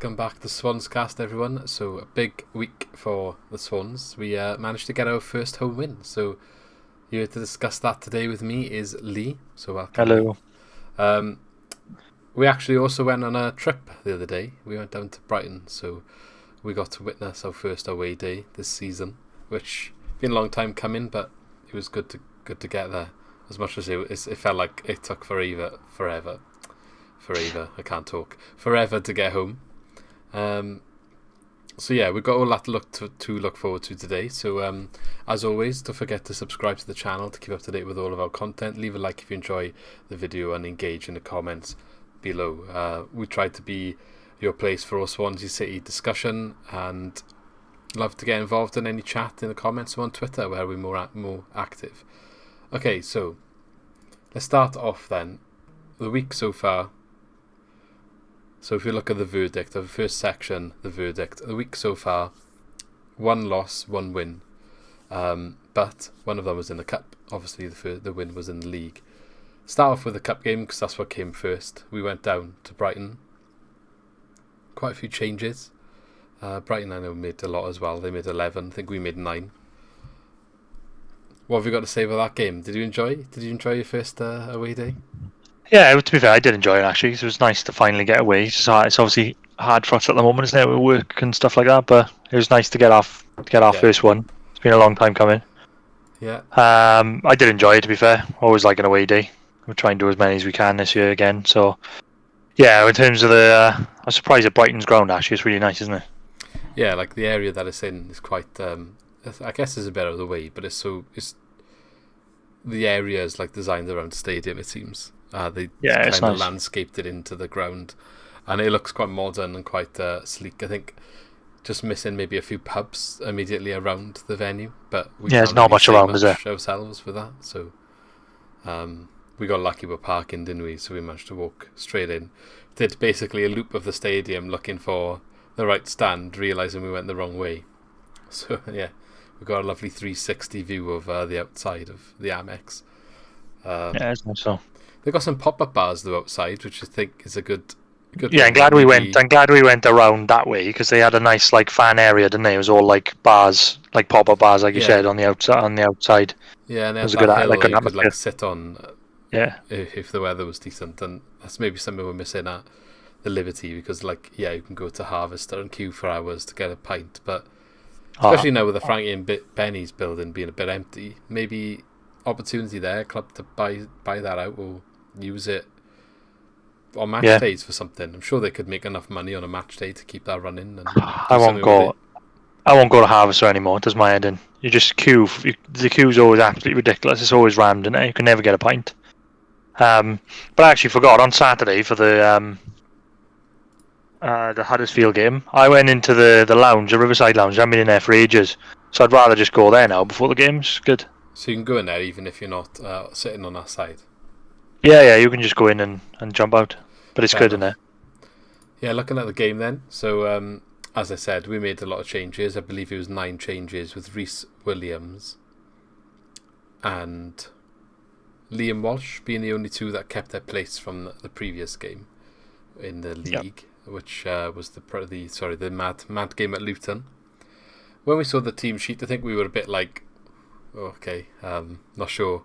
welcome back to Swans Cast, everyone. So a big week for the Swans. We managed to get our first home win. So here to discuss that today with me is Lee. So welcome. Hello. We actually also went on a trip the other day. We went down to Brighton, so we got to witness our first away day this season, which been a long time coming, but it was good to get there. As much as it felt like it took forever. I can't talk. Forever to get home. So yeah, we've got all that to look forward to today. So as always, don't forget to subscribe to the channel to keep up to date with all of our content. Leave a like if you enjoy the video and engage in the comments below. We try to be your place for all Swansea City discussion, and love to get involved in any chat in the comments or on Twitter where we're more active. Okay, so let's start off then. The week so far. So if you look at the verdict of the first section, the verdict, the week so far, 1 loss, 1 win. But one of them was in the cup. Obviously the win was in the league. Start off with the cup game because that's what came first. We went down to Brighton. Quite a few changes. Brighton I know made a lot as well. They made 11. I think we made 9. What have you got to say about that game? Did you enjoy your first away day? Yeah, to be fair, I did enjoy it actually. It was nice to finally get away. It's obviously hard for us at the moment, isn't it, with work and stuff like that. But it was nice to get our first one. It's been a long time coming. Yeah. I did enjoy it, to be fair. Always like an away day. We'll try and do as many as we can this year again. So yeah, in terms of the, I'm surprised at Brighton's ground actually. It's really nice, isn't it? Yeah, like the area that it's in is quite. I guess it's a bit out of the way, but it's the area is like designed around the stadium. It seems. They kind of nice. Landscaped it into the ground, and it looks quite modern and quite sleek. I think just missing maybe a few pubs immediately around the venue, but there's not much around, is there? Ourselves with that, so we got lucky with parking, didn't we? So we managed to walk straight in. Did basically a loop of the stadium looking for the right stand, realising we went the wrong way. So yeah, we got a lovely 360 view of the outside of the Amex. Yeah, it's nice. So They've got some pop-up bars though outside, which I think is a good. Yeah, I'm glad we went. I'm glad we went around that way because they had a nice like fan area, didn't they? It was all like bars, like pop-up bars, like you said, on the outside. Yeah, and it was a good, hill like that an you could atmosphere. sit on. Yeah. If the weather was decent, and that's maybe something we're missing at the Liberty because, you can go to Harvester and queue for hours to get a pint, but especially now with the Frankie and Benny's building being a bit empty, maybe opportunity there, club to buy that out or use it on match days for something. I'm sure they could make enough money on a match day to keep that running. And I won't go to Harvester anymore. It does my head in. You just queue. The queue's always absolutely ridiculous. It's always rammed, and you can never get a pint. But I actually forgot on Saturday for the Huddersfield game. I went into the lounge, the Riverside Lounge. I haven't been in there for ages, so I'd rather just go there now before the game's good. So you can go in there even if you're not sitting on that side. Yeah, you can just go in and jump out, but it's good in there. Yeah, looking at the game then. So as I said, we made a lot of changes. I believe it was 9 changes with Reese Williams and Liam Walsh being the only 2 that kept their place from the previous game in the league, which was the mad game at Luton. When we saw the team sheet, I think we were a bit like, okay, not sure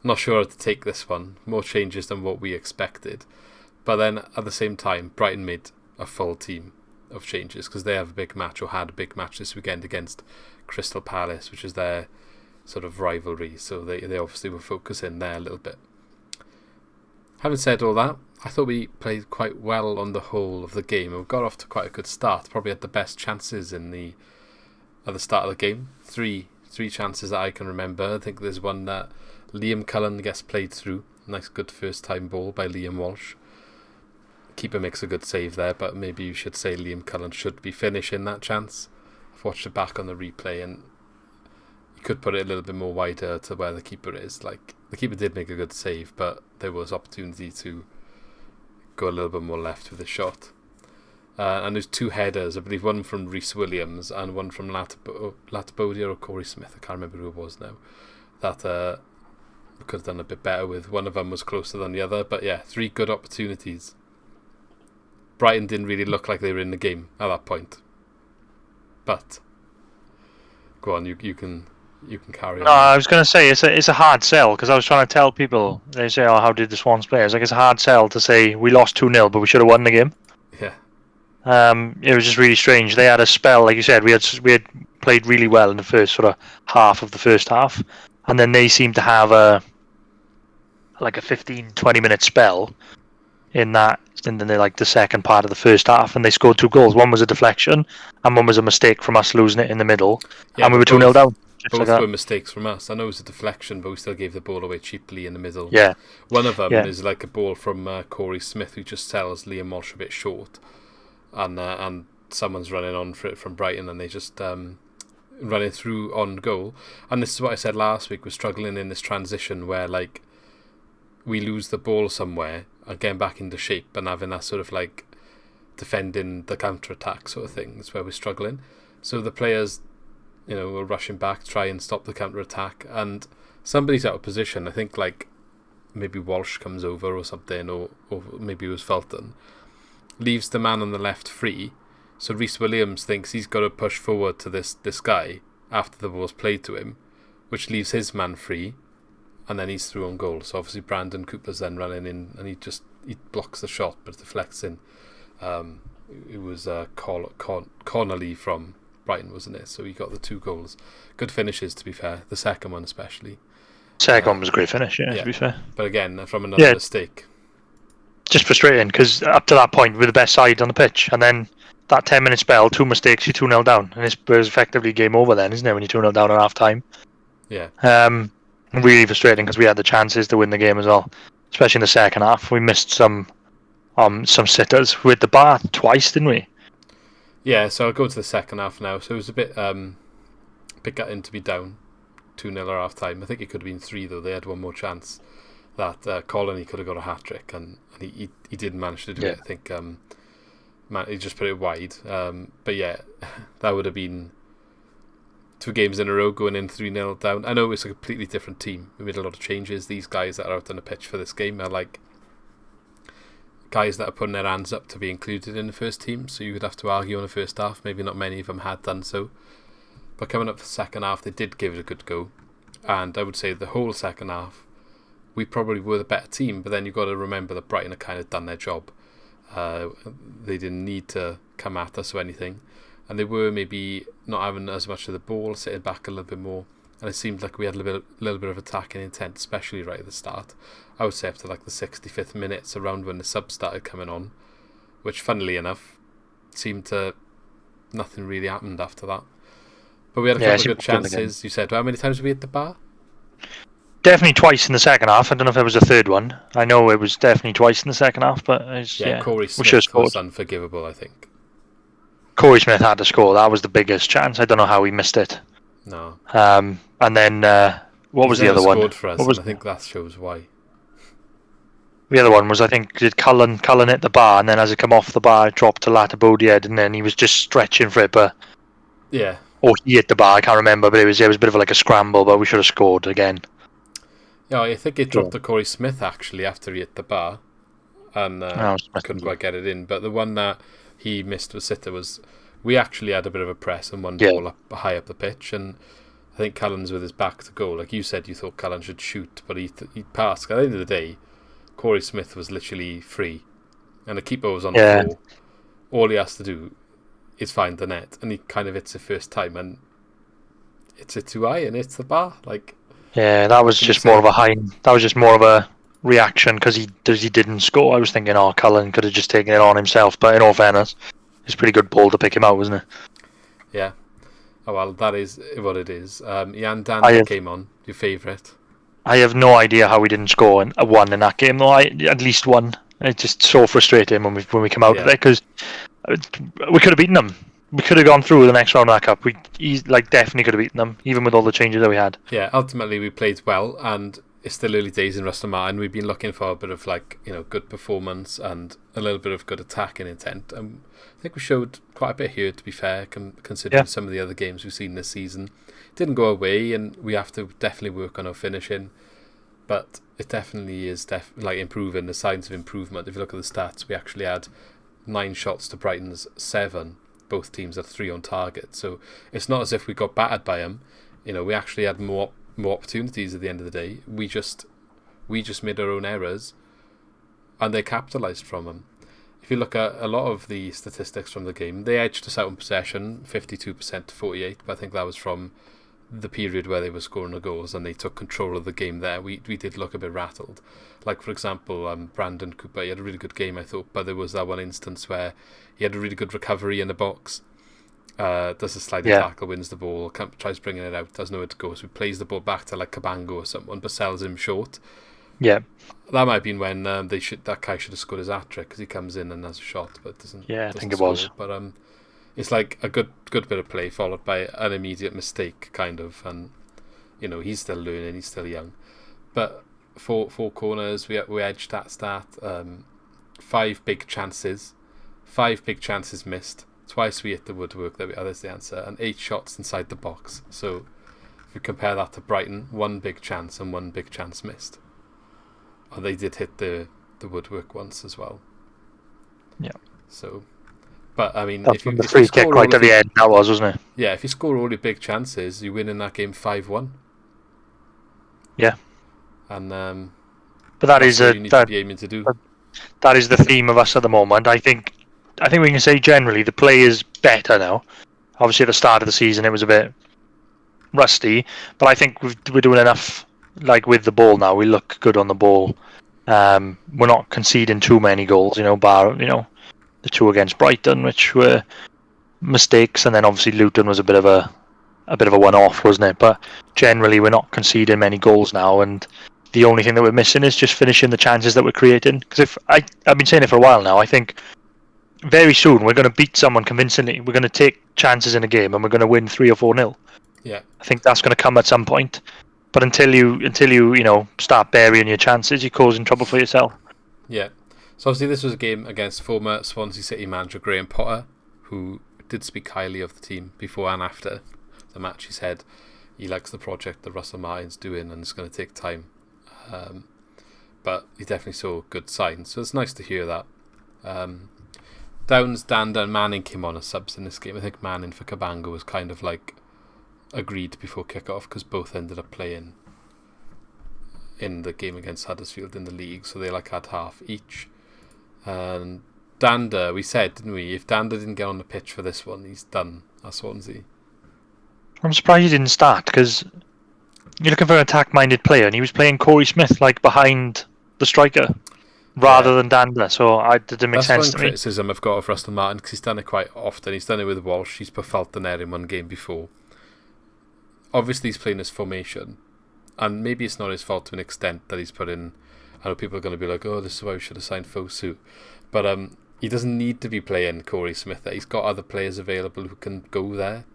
how to take this one. More changes than what we expected. But then at the same time, Brighton made a full team of changes because they have a big match or had a big match this weekend against Crystal Palace, which is their sort of rivalry. So they obviously were focusing there a little bit. Having said all that, I thought we played quite well on the whole of the game. We got off to quite a good start. Probably had the best chances at the start of the game. Three chances that I can remember. I think there's one that Liam Cullen gets played through. Nice good first time ball by Liam Walsh. Keeper makes a good save there, but maybe you should say Liam Cullen should be finishing that chance. I've watched it back on the replay and you could put it a little bit more wider to where the keeper is. Like, the keeper did make a good save, but there was opportunity to go a little bit more left with the shot. And there's 2 headers, I believe one from Reese Williams and one from Latabodia or Corey Smith, I can't remember who it was now, that could have done a bit better with. One of them was closer than the other, but yeah, 3 good opportunities. Brighton didn't really look like they were in the game at that point. But go on, you can carry on. No, I was going to say it's a hard sell, because I was trying to tell people. They say, "Oh, how did the Swans play?" It's like it's a hard sell to say we lost 2-0, but we should have won the game. Yeah. It was just really strange. They had a spell, like you said. We had played really well in the first sort of half of the first half, and then they seemed to have a 15-20 minute spell in that, and then they like the second part of the first half, and they scored 2 goals. One was a deflection, and one was a mistake from us losing it in the middle, and we were 2-0 down. Both were mistakes from us. I know it was a deflection, but we still gave the ball away cheaply in the middle. Yeah. One of them is like a ball from Corey Smith, who just tells Liam Walsh a bit short, and someone's running on for it from Brighton, and they just running through on goal. And this is what I said last week. We're struggling in this transition where like we lose the ball somewhere and getting back into shape and having that sort of like defending the counter attack sort of thing. That's where we're struggling. So the players, were rushing back to try and stop the counter attack, and somebody's out of position. I think like maybe Walsh comes over or something, or maybe it was Fulton, leaves the man on the left free. So Reese Williams thinks he's got to push forward to this guy after the ball's played to him, which leaves his man free, and then he's through on goal. So obviously Brandon Cooper's then running in, and he blocks the shot, but it deflects in. It was Connolly from Brighton, wasn't it? So he got the 2 goals. Good finishes, to be fair. The second one especially. Second one was a great finish, to be fair. But again, from another mistake. Just frustrating, because up to that point we're the best side on the pitch, and then that 10-minute spell, 2 mistakes, you're 2-0 down, and it was effectively game over then, isn't it, when you're 2-0 down at half time? Yeah. Really frustrating, because we had the chances to win the game as well, especially in the second half. We missed some sitters. We hit the bar twice, didn't we? Yeah, so I'll go to the second half now. So it was a bit gutting to be down 2-0 at half time. I think it could have been 3 though. They had one more chance that Colony could have got a hat trick, and he didn't manage to do it. I think he just put it wide. But yeah, that would have been 2 games in a row going in 3-0 down. I know it's a completely different team. We made a lot of changes. These guys that are out on the pitch for this game are like guys that are putting their hands up to be included in the first team, so you would have to argue on the first half. Maybe not many of them had done so, but coming up for the second half, they did give it a good go, and I would say the whole second half we probably were the better team. But then you've got to remember that Brighton had kind of done their job. They didn't need to come at us or anything, and they were maybe not having as much of the ball, sitting back a little bit more, and it seemed like we had a little bit of attacking intent, especially right at the start. I would say up to like the 65th minutes, around when the subs started coming on, which funnily enough seemed to nothing really happened after that. But we had a couple of good chances. You said, how many times did we hit the bar? Definitely twice in the second half. I don't know if there was a third one. I know it was definitely twice in the second half, but Corey Smith was unforgivable, I think. Corey Smith had to score. That was the biggest chance. I don't know how he missed it. No. And then what was the other one? Scored for us, I think that shows why. The other one was, I think, did Cullen hit the bar, and then as it come off the bar, it dropped to Latabodied, and then he was just stretching for it, but or he hit the bar. I can't remember, but it was a bit of like a scramble, but we should have scored again. Yeah, I think it dropped to Corey Smith actually after he hit the bar, and couldn't quite get it in. But the one that he missed with sitter was, we actually had a bit of a press and one ball high up the pitch, and I think Cullen's with his back to goal. Like you said, you thought Cullen should shoot, but he passed. At the end of the day, Corey Smith was literally free, and the keeper was on the floor. All he has to do is find the net, and he kind of hits it first time, and it's it too high, and it's the bar. That was just more of a That was just more of a reaction because he didn't score. I was thinking, Cullen could have just taken it on himself, but in all fairness, it's a pretty good ball to pick him out, wasn't it? Yeah. Oh well, that is what it is. Jan Dan came on. Your favourite? I have no idea how we didn't score one in that game, though. At least one. It's just so frustrating when we come out of it, because we could have beaten them. We could have gone through the next round of that cup. We definitely could have beaten them, even with all the changes that we had. Yeah, ultimately we played well, and it's still early days in Russell Martin. We've been looking for a bit of good performance and a little bit of good attacking intent. And I think we showed quite a bit here, to be fair, considering some of the other games we've seen this season. It didn't go away, and we have to definitely work on our finishing. But it definitely is improving. The signs of improvement. If you look at the stats, we actually had 9 shots to Brighton's 7. Both teams had 3 on target. So it's not as if we got battered by them. We actually had more opportunities at the end of the day. We just made our own errors, and they capitalised from them. If you look at a lot of the statistics from the game, they edged us out in possession, 52% to 48%, but I think that was from the period where they were scoring the goals and they took control of the game there. We did look a bit rattled. Like, for example, Brandon Cooper, he had a really good game, I thought, but there was that one instance where he had a really good recovery in the box, does a sliding tackle, wins the ball, tries bringing it out, doesn't know where to go, so he plays the ball back to like Cabango or someone, but sells him short. Yeah. That might have been when that guy should have scored his hat-trick, because he comes in and has a shot, but doesn't. Yeah, I think it score. was. But it's like a good bit of play followed by an immediate mistake, kind of, and he's still learning, he's still young. But four corners, we edged that stat. 5 big chances missed. Twice we hit the woodwork. There's the answer, and 8 shots inside the box. So if we compare that to Brighton, 1 big chance and 1 big chance missed. And they did hit the woodwork once as well. Yeah. So, but I mean, if the free kick right at the end, that wasn't it? Yeah, if you score all your big chances, you win in that game 5-1. Yeah. And but that is what you need to be aiming to do. That is the theme of us at the moment. I think we can say generally the play is better now. Obviously, at the start of the season, it was a bit rusty, but I think we're doing enough. Like with the ball now, we look good on the ball. We're not conceding too many goals, bar the 2 against Brighton, which were mistakes, and then obviously Luton was a bit of a one-off, wasn't it? But generally, we're not conceding many goals now, and the only thing that we're missing is just finishing the chances that we're creating. Because I've been saying it for a while now, I think very soon we're going to beat someone convincingly. We're going to take chances in a game, and we're going to win 3 or 4-0. Yeah, I think that's going to come at some point. But until you start burying your chances, you're causing trouble for yourself. Yeah. So obviously this was a game against former Swansea City manager Graham Potter, who did speak highly of the team before and after the match. He said he likes the project that Russell Martin's doing and it's going to take time. But he definitely saw good signs. So it's nice to hear that. Downs, Danda and Manning came on as subs in this game. I think Manning for Cabango was kind of like agreed before kick-off because both ended up playing in the game against Huddersfield in the league, so they had half each. And Danda, we said, didn't we, if Danda didn't get on the pitch for this one, he's done at Swansea. I'm surprised he didn't start, because you're looking for an attack-minded player, and he was playing Corey Smith behind the striker rather than Danda, so it didn't make sense to me. That's one criticism I've got of Russell Martin, because he's done it quite often. He's done it with Walsh, he's put Fulton there in one game before. Obviously he's playing his formation, and maybe it's not his fault to an extent that he's put in. I know people are going to be like, oh, this is why we should have signed Fosu, but he doesn't need to be playing Corey Smith there. He's got other players available who can go there.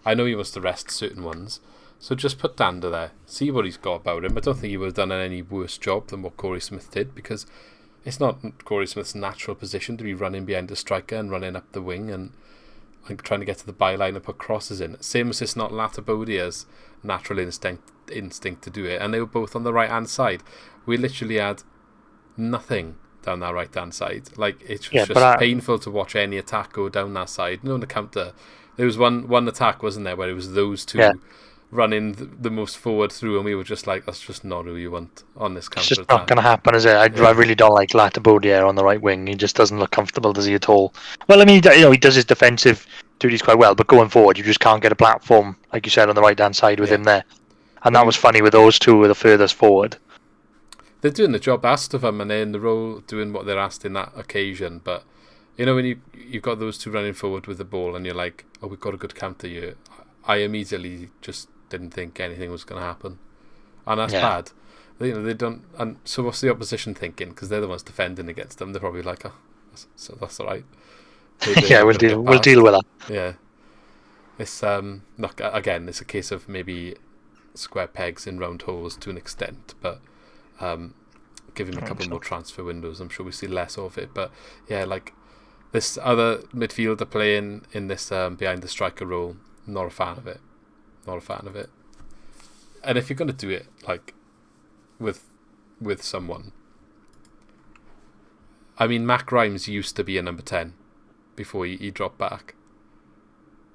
I know he wants to rest certain ones, so just put Danda there, see what he's got about him. I don't think he would have done any worse job than what Corey Smith did, because it's not Corey Smith's natural position to be running behind the striker and running up the wing and trying to get to the byline and put crosses in. Same as it's not Latabodia's natural instinct to do it. And they were both on the right hand side. We literally had nothing down that right hand side. It's just painful to watch any attack go down that side. On the counter, there was one attack, wasn't there, where it was those two running the most forward through, and we were just like, that's just not who you want on this counter. It's just not going to happen, is it? I really don't like Latabodia on the right wing. He just doesn't look comfortable, does he, at all? Well, I mean, he does his defensive duties quite well, but going forward, you just can't get a platform, like you said, on the right hand side with him there. And that was funny with those two who were the furthest forward. They're doing the job asked of them, and they're in the role doing what they're asked in that occasion. But when you've got those two running forward with the ball, and you're like, oh, we've got a good counter here, I immediately just didn't think anything was going to happen, and that's bad. They don't. And so what's the opposition thinking? Because they're the ones defending against them. They're probably like, oh, so that's all right. We'll deal with that. Yeah, it's again, it's a case of maybe square pegs in round holes to an extent, but give him a couple more transfer windows, I'm sure we see less of it. But this other midfielder playing in this behind the striker role, not a fan of it. And if you're going to do it with someone, I mean, Mac Rhymes used to be a number 10 before he dropped back.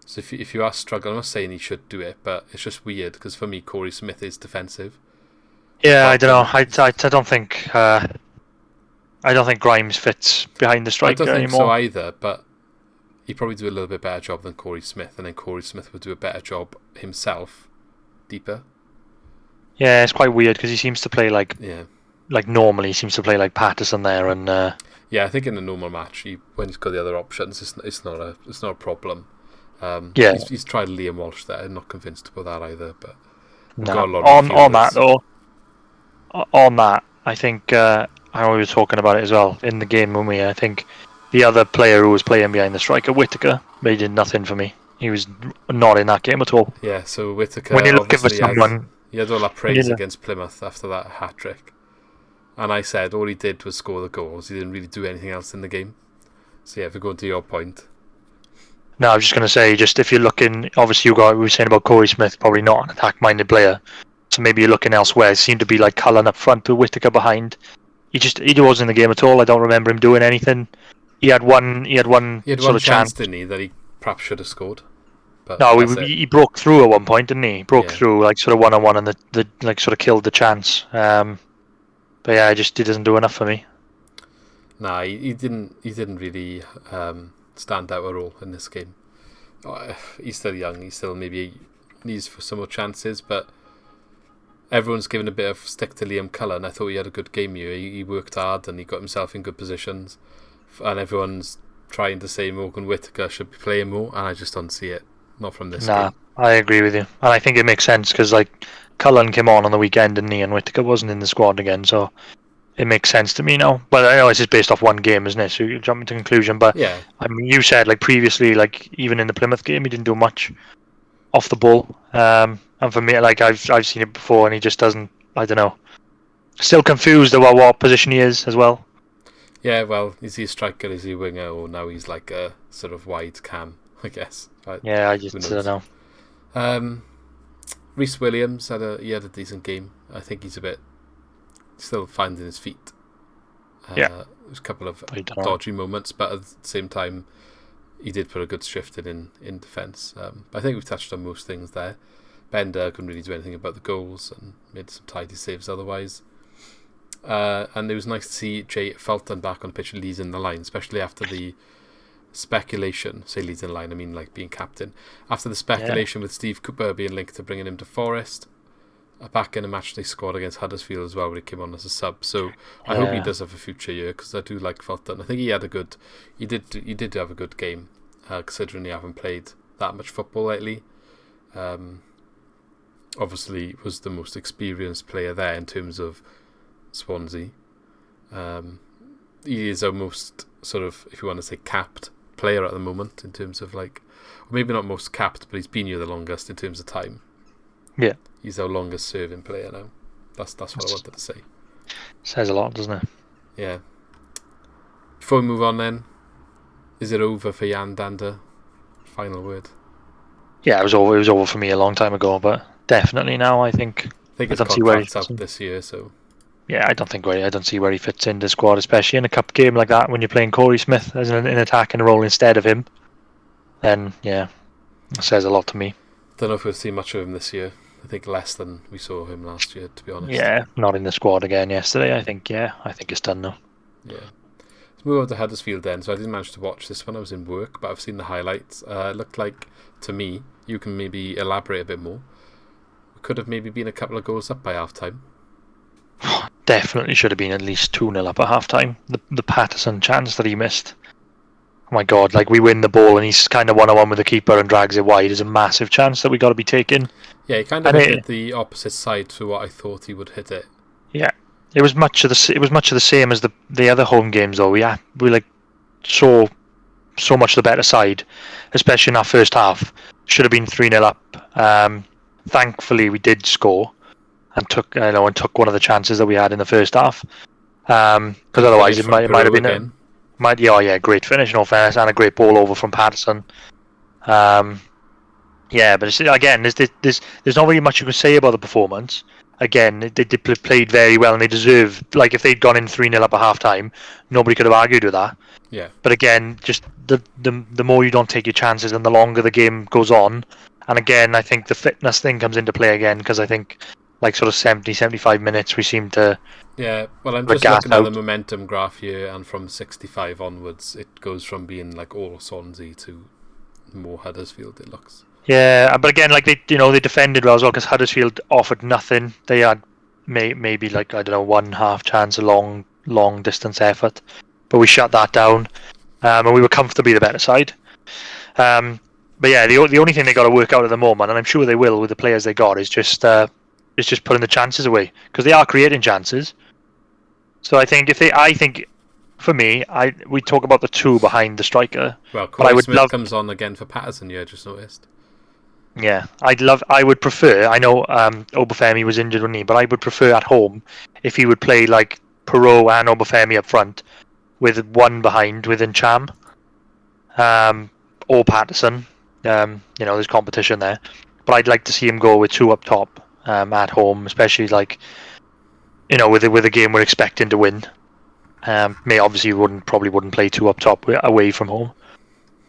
So if you are struggling, I'm not saying he should do it, but it's just weird because for me, Corey Smith is defensive. Yeah, I don't know. I don't think Grimes fits behind the striker anymore. I don't think so anymore. either, but he'd probably do a little bit better job than Corey Smith, and then Corey Smith would do a better job himself, deeper. Yeah, it's quite weird because he seems to play like normally. He seems to play like Patterson there, and yeah, I think in a normal match, when he's got the other options, it's not a problem. He's tried Liam Walsh there. I'm not convinced about that either, but on that, I think I know we were talking about it as well in the game, when I think the other player who was playing behind the striker, Whittaker, he did nothing for me. He was not in that game at all. Yeah, so Whittaker, when you're looking for someone, he had all that praise against Plymouth after that hat trick, and I said all he did was score the goals. He didn't really do anything else in the game. So yeah, if we go to your point. No, I was just going to say, just if you're looking, obviously we were saying about Corey Smith, probably not an attack-minded player. So maybe you're looking elsewhere. It seemed to be like Cullen up front with Whittaker behind. He wasn't in the game at all. I don't remember him doing anything. He had one sort of chance, didn't he, that he perhaps should have scored. But no, he broke through at one point, didn't he? He broke through like sort of one-on-one, and the like sort of killed the chance. But yeah, he doesn't do enough for me. Nah, he didn't really stand out at all in this game. He's still young. He still maybe needs for some more chances, but everyone's given a bit of stick to Liam Cullen. I thought he had a good game here. He worked hard and he got himself in good positions, and everyone's trying to say Morgan Whittaker should be playing more, and I just don't see it. Not from this game. I agree with you, and I think it makes sense because like Cullen came on the weekend, didn't he? And Whittaker wasn't in the squad again, so it makes sense to me now. But I know it's just based off one game, isn't it? So you're jumping to conclusion. But yeah, I mean, you said like previously, like even in the Plymouth game, he didn't do much off the ball. And for me, like I've seen it before, and he just doesn't. I don't know. Still confused about what position he is as well. Yeah, well, is he a striker? Is he a winger? Or now he's like a sort of wide cam, I guess. Yeah, I just don't know. Reese Williams had a decent game. I think he's a bit still finding his feet. There's a couple of dodgy moments, but at the same time, he did put a good shift in defence. But I think we've touched on most things there. Bender couldn't really do anything about the goals and made some tidy saves otherwise. And it was nice to see Jay Felton back on the pitch leading the line, especially after the speculation. Say leading the line, I mean like being captain. After the speculation with Steve Cooper being linked to bringing him to Forest, back in a match they scored against Huddersfield as well, where he came on as a sub. So I hope he does have a future year, because I do like Felton. I think he did have a good game, considering he haven't played that much football lately. Obviously was the most experienced player there in terms of Swansea. He is our most sort of, if you want to say, capped player at the moment in terms of like, maybe not most capped, but he's been here the longest in terms of time. Yeah, he's our longest serving player now. That's what I wanted to say. Says a lot, doesn't it? Yeah. Before we move on, then, is it over for Jan Dander? Final word. Yeah, it was over. It was over for me a long time ago, but definitely now. I think his contract's up this year, so. Yeah, I don't see where he fits in the squad, especially in a cup game like that when you're playing Corey Smith as an attacking role instead of him. Then yeah, it says a lot to me. Don't know if we'll see much of him this year. I think less than we saw him last year, to be honest. Yeah, not in the squad again yesterday. I think it's done now. Yeah. Let's move on to Huddersfield then. So I didn't manage to watch this one. I was in work, but I've seen the highlights. It looked like, to me, you can maybe elaborate a bit more. We could have maybe been a couple of goals up by half time. Definitely should have been at least 2-0 up at half time. The Patterson chance that he missed. Oh my god, like we win the ball and he's kind of one-on-one with the keeper and drags it wide. Is a massive chance that we got to be taking. Yeah, he kind of hit the opposite side to what I thought he would hit it. Yeah, it was much of the same as the other home games though. We like so much the better side, especially in our first half. Should have been 3-0 up. Thankfully we did score and took one of the chances that we had in the first half. Because otherwise it might have been great finish in all fairness, and a great ball over from Patterson. But again, there's not really much you can say about the performance. again, they played very well and they deserved. Like if they'd gone in 3-0 up at half time, nobody could have argued with that. Yeah. But again, just the more you don't take your chances and the longer the game goes on, and again, I think the fitness thing comes into play again because I think like sort of 70-75 minutes we seem to. Yeah, well, I'm just looking at the momentum graph here, and from 65 onwards, it goes from being like all Swansea to more Huddersfield. It looks. Yeah, but again, like they defended well as well because Huddersfield offered nothing. They had maybe like I don't know 1/2 chance, a long distance effort, but we shut that down, and we were comfortably the better side. But yeah, the only thing they got to work out at the moment, and I'm sure they will with the players they got, is just putting the chances away because they are creating chances. So I think for me, we talk about the two behind the striker. Well, Corey Smith comes on again for Patterson. You just noticed. Yeah, I would prefer. I know Obafemi was injured, wasn't he? But I would prefer at home if he would play like Perot and Obafemi up front, with one behind with Ncham, or Patterson. There's competition there, but I'd like to see him go with two up top at home, especially like with a game we're expecting to win. May obviously probably wouldn't play two up top away from home,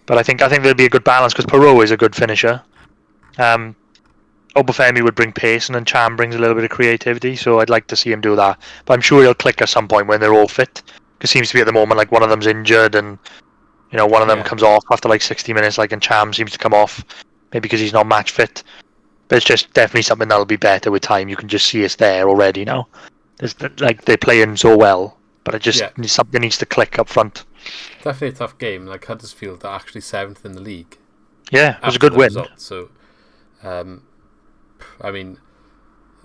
but I think there'll be a good balance because Perot is a good finisher. Obafemi would bring pace, and then Cham brings a little bit of creativity. So I'd like to see him do that. But I'm sure he'll click at some point when they're all fit. Because it seems to be at the moment like one of them's injured, and one of them comes off after like 60 minutes. Like, and Cham seems to come off, maybe because he's not match fit. But it's just definitely something that'll be better with time. You can just see it's there already now. They're playing so well, but it just something needs to click up front. Definitely a tough game. Like Huddersfield are actually 7th in the league. Yeah, it was a good win. Result, so. I mean,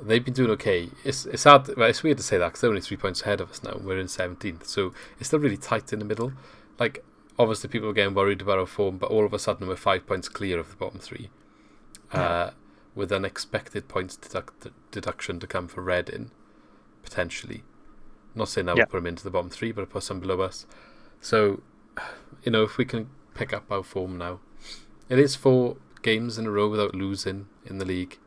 they've been doing okay. It's hard. Well, it's weird to say that because they're only 3 points ahead of us now. We're in 17th, so it's still really tight in the middle. Like, obviously, people are getting worried about our form, but all of a sudden, we're 5 points clear of the bottom three, with unexpected points deduction to come for Reading, potentially. Not saying that will put them into the bottom three, but it puts them below us. So, if we can pick up our form now, it is 4 games in a row without losing in the league.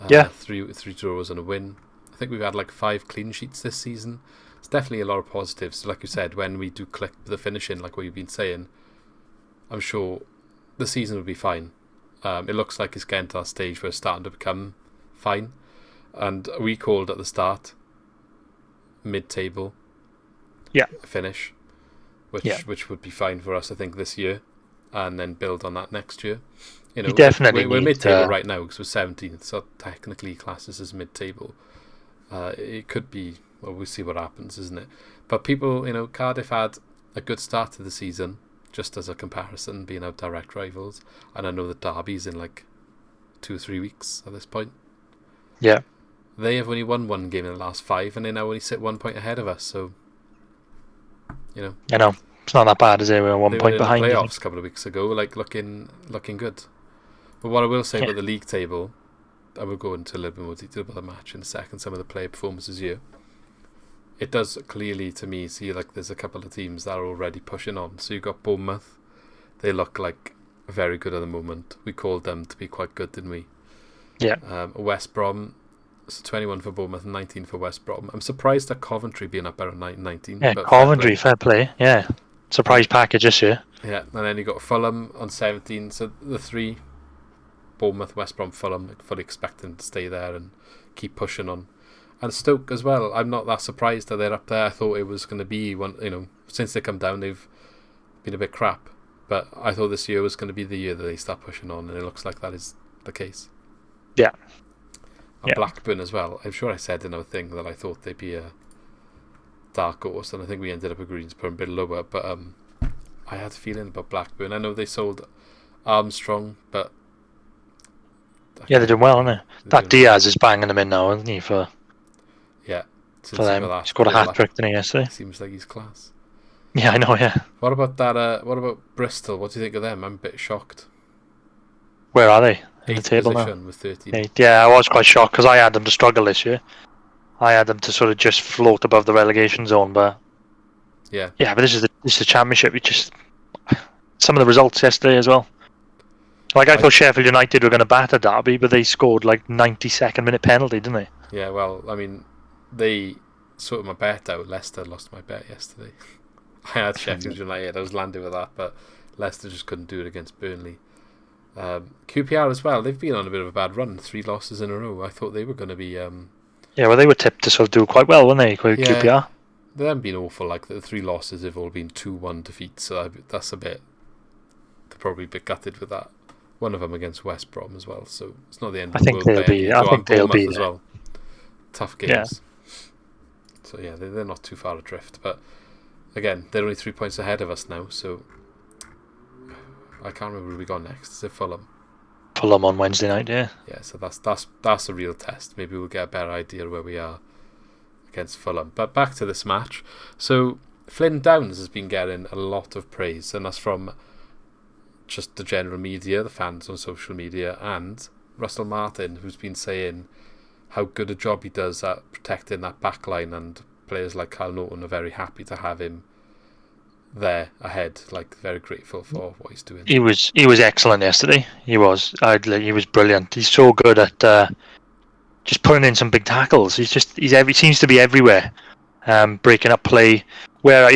3 draws and a win. I think we've had like 5 clean sheets this season. It's definitely a lot of positives. So like you said, when we do click the finishing, like what you've been saying, I'm sure the season will be fine. It looks like it's getting to that stage where it's starting to become fine. And we called at the start mid-table finish, which would be fine for us, I think, this year. And then build on that next year. We're mid-table right now because we're 17th, so technically classes as mid-table. It could be. Well, we'll see what happens, isn't it? But people, Cardiff had a good start to the season, just as a comparison, being our direct rivals. And I know that Derby's in like 2 or 3 weeks at this point. Yeah, they have only won 1 game in the last 5, and they now only sit 1 point ahead of us. So, I know. It's not that bad, is it? We're 1 point behind. They were in the playoffs a couple of weeks ago, like looking good. But what I will say about the league table, I will go into a little bit more detail about the match in a second, some of the player performances here. It does clearly, to me, see like there's a couple of teams that are already pushing on. So you've got Bournemouth. They look like very good at the moment. We called them to be quite good, didn't we? Yeah. West Brom, so 21 for Bournemouth and 19 for West Brom. I'm surprised at Coventry being up around 19. Yeah, Coventry, fair play. Yeah. Surprise package this year. Yeah, and then you got Fulham on 17. So the 3, Bournemouth, West Brom, Fulham, fully expecting to stay there and keep pushing on. And Stoke as well. I'm not that surprised that they're up there. I thought it was going to be one. Since they come down, they've been a bit crap. But I thought this year was going to be the year that they start pushing on, and it looks like that is the case. Yeah. And Blackburn as well. I'm sure I said in our thing that I thought they'd be a dark horse, and I think we ended up agreeing to put them a bit lower. But I had a feeling about Blackburn. I know they sold Armstrong, but they're doing well, aren't they? That Diaz is banging them in now, isn't he? For them, he scored a hat trick, didn't he, yesterday? Seems like he's class. Yeah, I know. Yeah. What about that? What about Bristol? What do you think of them? I'm a bit shocked. Where are they in the table now? With 13. 8. Yeah, I was quite shocked because I had them to struggle this year. I had them to sort of just float above the relegation zone, but but this is the championship. It just some of the results yesterday as well. Like I thought Sheffield United were going to batter Derby, but they scored like 92nd minute penalty, didn't they? Yeah, well, I mean, they sorted my bet out. Leicester lost my bet yesterday. I had Sheffield United. I was landing with that, but Leicester just couldn't do it against Burnley. QPR as well. They've been on a bit of a bad run. 3 losses in a row. I thought they were going to be... Yeah, well, they were tipped to sort of do quite well, weren't they, QPR? They haven't been awful. Like, the 3 losses have all been 2-1 defeats, so that's a bit... They're probably a bit gutted with that. One of them against West Brom as well, so it's not the end of the world. I think they'll be as well. Tough games. Yeah. So yeah, they're not too far adrift, but again, they're only 3 points ahead of us now, so I can't remember who we got next. Is it Fulham? Fulham on Wednesday night, yeah. Yeah, so that's a real test. Maybe we'll get a better idea where we are against Fulham. But back to this match. So Flynn Downs has been getting a lot of praise, and that's from just the general media, the fans on social media, and Russell Martin, who's been saying how good a job he does at protecting that back line, and players like Kyle Norton are very happy to have him there ahead, like very grateful for what he's doing. He was excellent yesterday. He was brilliant. He's so good at just putting in some big tackles. He seems to be everywhere, breaking up play where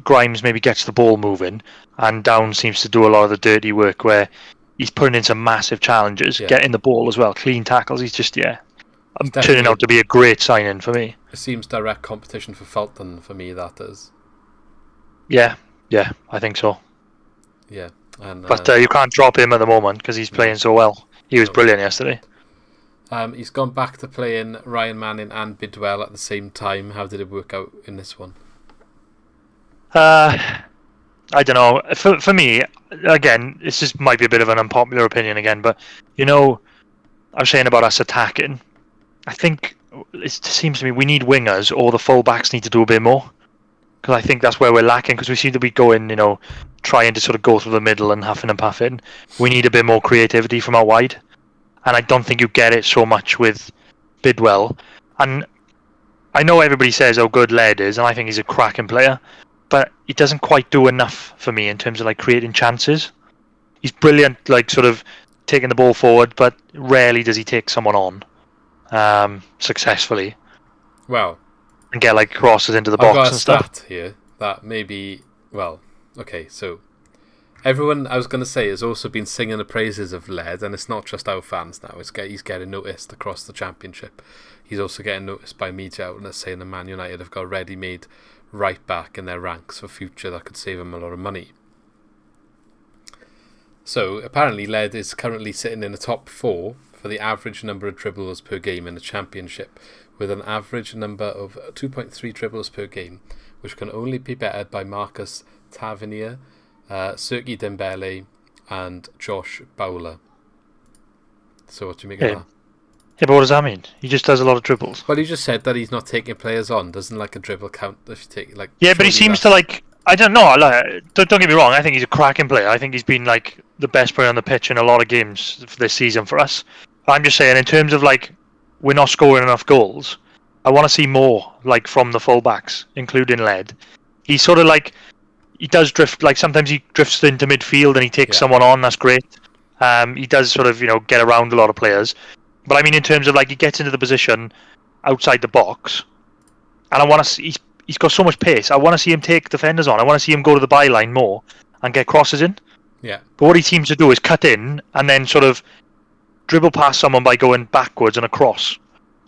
Grimes maybe gets the ball moving, and Downs seems to do a lot of the dirty work where he's putting in some massive challenges, getting the ball as well, clean tackles. He's just turning out to be a great signing for me. It seems direct competition for Fulton for me, that is. Yeah, I think so. Yeah, but you can't drop him at the moment because he's playing so well. He was brilliant yesterday. He's gone back to playing Ryan Manning and Bidwell at the same time. How did it work out in this one? I don't know. For me, again, this just might be a bit of an unpopular opinion again, but I was saying about us attacking. I think it seems to me we need wingers, or the full-backs need to do a bit more, because I think that's where we're lacking, because we seem to be going, trying to sort of go through the middle and huffing and puffing. We need a bit more creativity from out wide, and I don't think you get it so much with Bidwell. And I know everybody says how good Laird is, and I think he's a cracking player, but he doesn't quite do enough for me in terms of creating chances. He's brilliant, sort of taking the ball forward, but rarely does he take someone on successfully. Well, and get crosses into the box and stuff. I've got a stat here that maybe, okay, so everyone, I was going to say, has also been singing the praises of Laird, and it's not just our fans now. He's getting noticed across the Championship. He's also getting noticed by media outlets saying that Man United have got ready-made right back in their ranks for future that could save him a lot of money. So apparently Laird is currently sitting in the top 4 for the average number of dribbles per game in the Championship, with an average number of 2.3 dribbles per game, which can only be bettered by Marcus Tavernier, Sergi Dembele and Josh Bowler. So what do you make of that? Yeah, but what does that mean? He just does a lot of dribbles. Well, he just said that he's not taking players on. Doesn't a dribble count if you take Yeah, but he seems to I don't know. Don't get me wrong. I think he's a cracking player. I think he's been the best player on the pitch in a lot of games for this season for us. I'm just saying, in terms of we're not scoring enough goals, I want to see more from the fullbacks, including Laird. He's sort of he does drift. Sometimes he drifts into midfield and he takes someone on. That's great. He does sort of get around a lot of players. But I mean, in terms of he gets into the position outside the box, and I want to see he's got so much pace. I want to see him take defenders on. I want to see him go to the byline more and get crosses in. Yeah. But what he seems to do is cut in and then sort of dribble past someone by going backwards and across.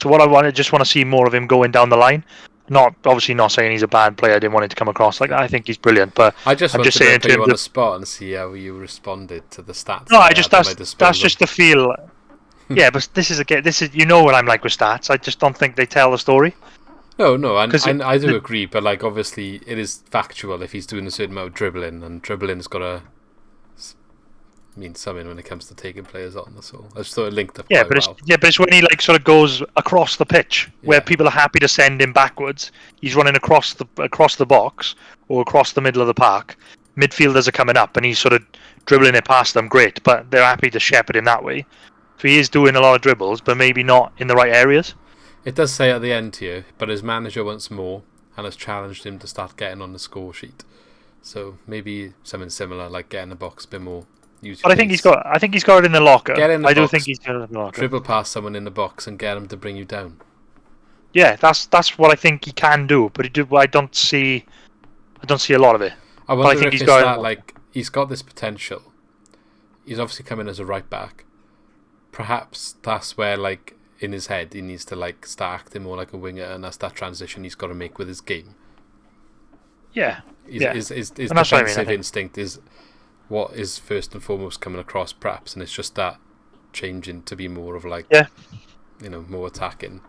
So what I just want to see more of him going down the line. Obviously not saying he's a bad player. I didn't want him to come across like that. I think he's brilliant. But I'm just saying, put you on the spot and see how you responded to the stats. No, that's just the feel. Yeah, but this is what I'm like with stats. I just don't think they tell the story. No, and I do agree, but obviously it is factual if he's doing a certain amount of dribbling, and dribbling's got to mean something when it comes to taking players on. That's all. I just thought it linked up. Yeah, but it's when he sort of goes across the pitch where people are happy to send him backwards. He's running across the box or across the middle of the park. Midfielders are coming up, and he's sort of dribbling it past them. Great, but they're happy to shepherd him that way. So he is doing a lot of dribbles, but maybe not in the right areas. It does say at the end here, but his manager wants more and has challenged him to start getting on the score sheet. So maybe something similar, like getting the box a bit more use. But I think he's got it in the locker. Get in the I do box, think he's got it in the locker. dribble past someone in the box and get him to bring you down. Yeah, that's what I think he can do. But I don't see a lot of it. I wonder if he's got this potential. He's obviously come in as a right back. Perhaps that's where, like, in his head, he needs to like start acting more like a winger, and that's that transition he's got to make with his game. Yeah, his defensive instinct is what is first and foremost coming across, perhaps, and it's just that changing to be more of like, more attacking.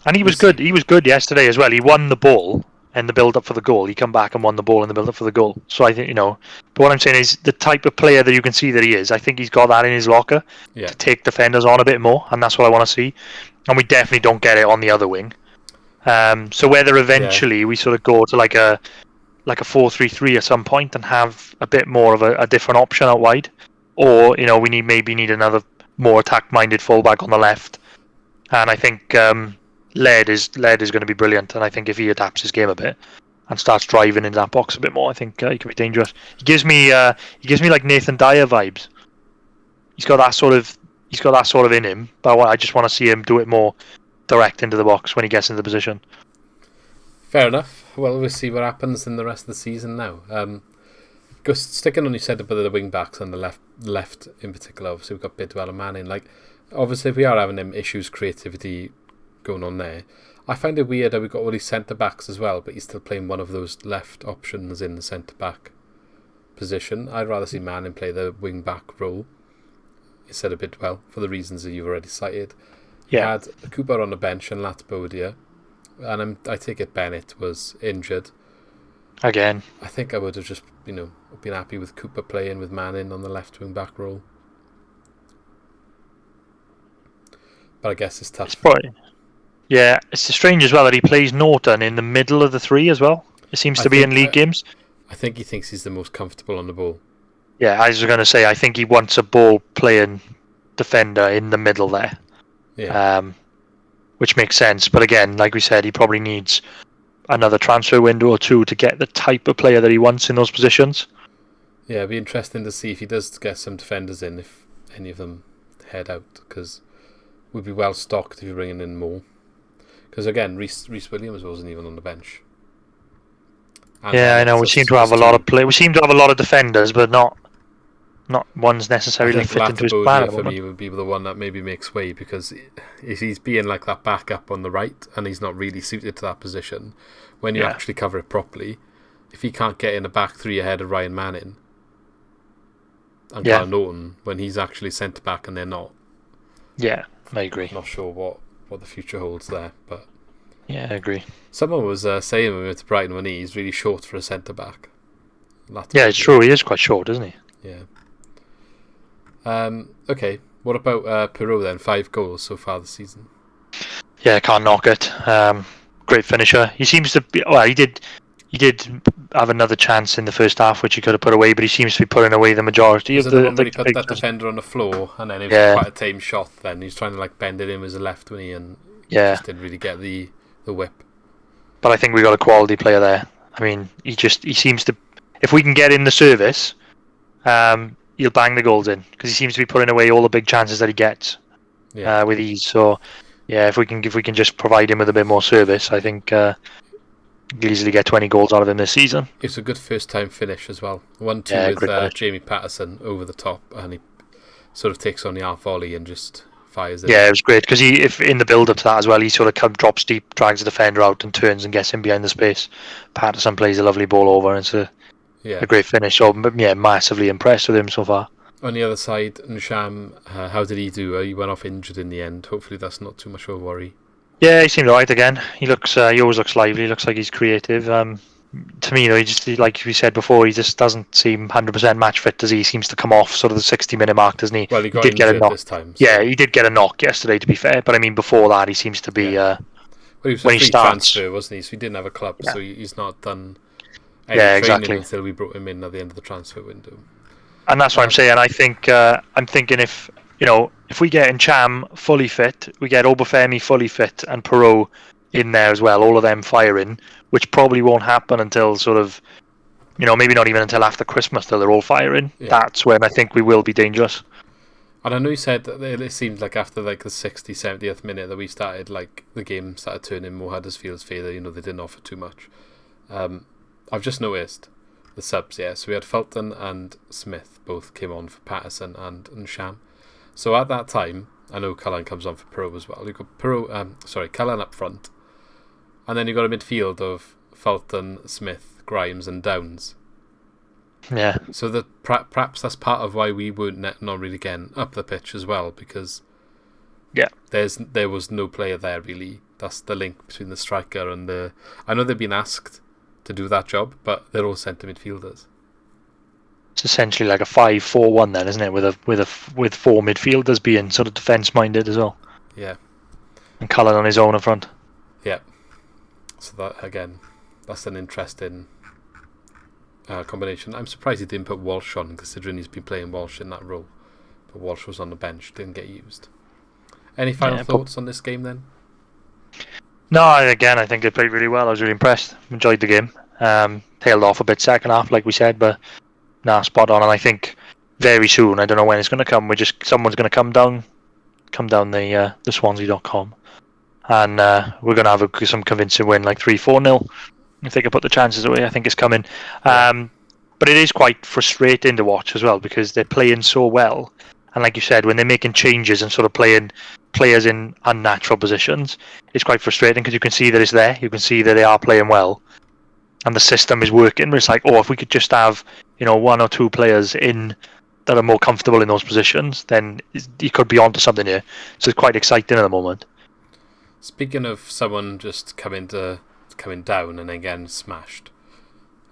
And he was good. He was good yesterday as well. He won the ball in the build-up for the goal. He come back and won the ball in the build-up for the goal. So I think, but what I'm saying is the type of player that you can see that he is, I think he's got that in his locker to take defenders on a bit more, and that's what I want to see. And we definitely don't get it on the other wing. So whether eventually we sort of go to like a 4-3-3 at some point and have a bit more of a different option out wide, or we need another more attack-minded fullback on the left. And I think Laird is going to be brilliant, and I think if he adapts his game a bit and starts driving into that box a bit more, I think he could be dangerous. He gives me like Nathan Dyer vibes. He's got that sort of in him, but I just want to see him do it more direct into the box when he gets into the position. Fair enough. Well, we'll see what happens in the rest of the season now. Just sticking on, you said about the wing backs on the left in particular. Obviously, we've got Bidwell and Manning. Like, obviously, if we are having them issues, creativity going on there, I find it weird that we've got all these centre backs as well, but he's still playing one of those left options in the centre back position. I'd rather see Manning play the wing back role instead of Bidwell for the reasons that you've already cited. Yeah. He had Cooper on the bench and Latbodia, and I take it Bennett was injured again. I think I would have just been happy with Cooper playing with Manning on the left wing back role, but I guess it's tough. It's strange as well that he plays Norton in the middle of the three as well. It seems to be in league games. I think he thinks he's the most comfortable on the ball. Yeah, I was going to say, I think he wants a ball-playing defender in the middle there. Yeah. Which makes sense. But again, like we said, he probably needs another transfer window or two to get the type of player that he wants in those positions. Yeah, it'd be interesting to see if he does get some defenders in, if any of them head out, because we'd be well stocked if you're bringing in more. Because again, Reese Williams wasn't even on the bench. And I know. We seem to have a lot of We seem to have a lot of defenders, but not one's necessarily fit into his plan. For me, would be the one that maybe makes way, because if he's being like that backup on the right and he's not really suited to that position, when you actually cover it properly, if he can't get in the back three ahead of Ryan Manning and Carl Norton when he's actually centre back and they're not. Yeah, I agree. Not sure what the future holds there, but yeah, I agree. Someone was saying when we went to Brighton when he's really short for a centre back. It's true. He is quite short, isn't he? Yeah. Okay. What about Perot then? 5 goals so far this season. Yeah, can't knock it. Great finisher. He seems to be. Well, he did have another chance in the first half, which he could have put away, but he seems to be putting away the majority of the. When he put that defender on the floor, and then it was quite a tame shot. Then he's trying to like bend it in as a left, when and just didn't really get the whip. But I think we got a quality player there. I mean, he seems to. If we can get in the service, he'll bang the goals in, because he seems to be putting away all the big chances that he gets with ease. So, if we can just provide him with a bit more service, I think. Easily get 20 goals out of him this season. It's a good first-time finish as well. 1-2 with Jamie Patterson over the top, and he sort of takes on the half volley and just fires it. Yeah, it was great, because if in the build-up to that as well, he sort of drops deep, drags the defender out and turns and gets him behind the space. Patterson plays a lovely ball over, and it's a great finish. So, massively impressed with him so far. On the other side, Nsham, how did he do? He went off injured in the end. Hopefully that's not too much of a worry. Yeah, he seemed alright again. He always looks lively. He looks like he's creative. To me, he like we said before, he just doesn't seem 100% match fit. Does he? He seems to come off sort of the 60-minute mark, doesn't he? Well, he did get a knock this time. So. Yeah, he did get a knock yesterday, to be fair. But I mean, before that, he seems to be. Well, he was a free transfer, wasn't he? So he didn't have a club, so he's not done any training until we brought him in at the end of the transfer window. And that's what I'm saying. I think I'm thinking if we get Ncham fully fit, we get Obafemi fully fit, and Perot in there as well, all of them firing, which probably won't happen until sort of maybe not even until after Christmas till they're all firing. Yeah. That's when I think we will be dangerous. And I know you said that it seemed like after like the 60th, 70th minute that we started, like the game started turning more Huddersfield's favour. They didn't offer too much. I've just noticed the subs. Yeah, so we had Fulton and Smith both came on for Patterson and Sham. So at that time, I know Cullen comes on for Pro as well. You've got Cullen up front, and then you've got a midfield of Fulton, Smith, Grimes, and Downs. Yeah. So that perhaps that's part of why we weren't not really getting up the pitch as well, because there was no player there really. That's the link between the striker and the. I know they've been asked to do that job, but they're all centre midfielders. It's essentially like a 5-4-1 then, isn't it? With four midfielders being sort of defence minded as well. Yeah. And Cullen on his own up front. Yeah. So that again, that's an interesting. Combination. I'm surprised he didn't put Walsh on, considering he's been playing Walsh in that role. But Walsh was on the bench, didn't get used. Any final thoughts on this game then? No, again, I think they played really well. I was really impressed. Enjoyed the game. Tailed off a bit second half, like we said, but spot on. And I think very soon, I don't know when it's going to come. Someone's going to come down the Swansea.com, and we're going to have some convincing win, like 3-4-0. If they can put the chances away, I think it's coming. But it is quite frustrating to watch as well, because they're playing so well. And like you said, when they're making changes and sort of playing players in unnatural positions, it's quite frustrating because you can see that it's there. You can see that they are playing well. And the system is working. It's like, if we could just have, one or two players in that are more comfortable in those positions, then you could be onto something here. So it's quite exciting at the moment. Speaking of someone just coming down and again smashed,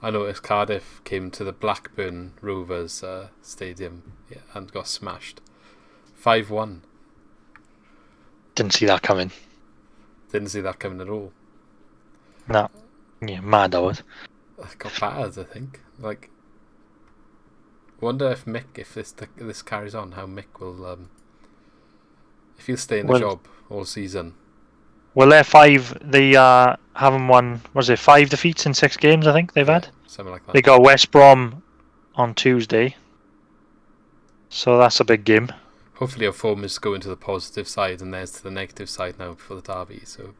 I noticed Cardiff came to the Blackburn Rovers stadium and got smashed 5-1. Didn't see that coming. Didn't see that coming at all. No. Yeah, mad I was. Got battered, I think. Like, wonder if this carries on, how Mick will if he'll stay in the job all season. Well, they haven't won, 5 defeats in 6 games, I think they've had? Something like that. They got West Brom on Tuesday. So that's a big game. Hopefully our form is going to the positive side and there's to the negative side now before the derby. So,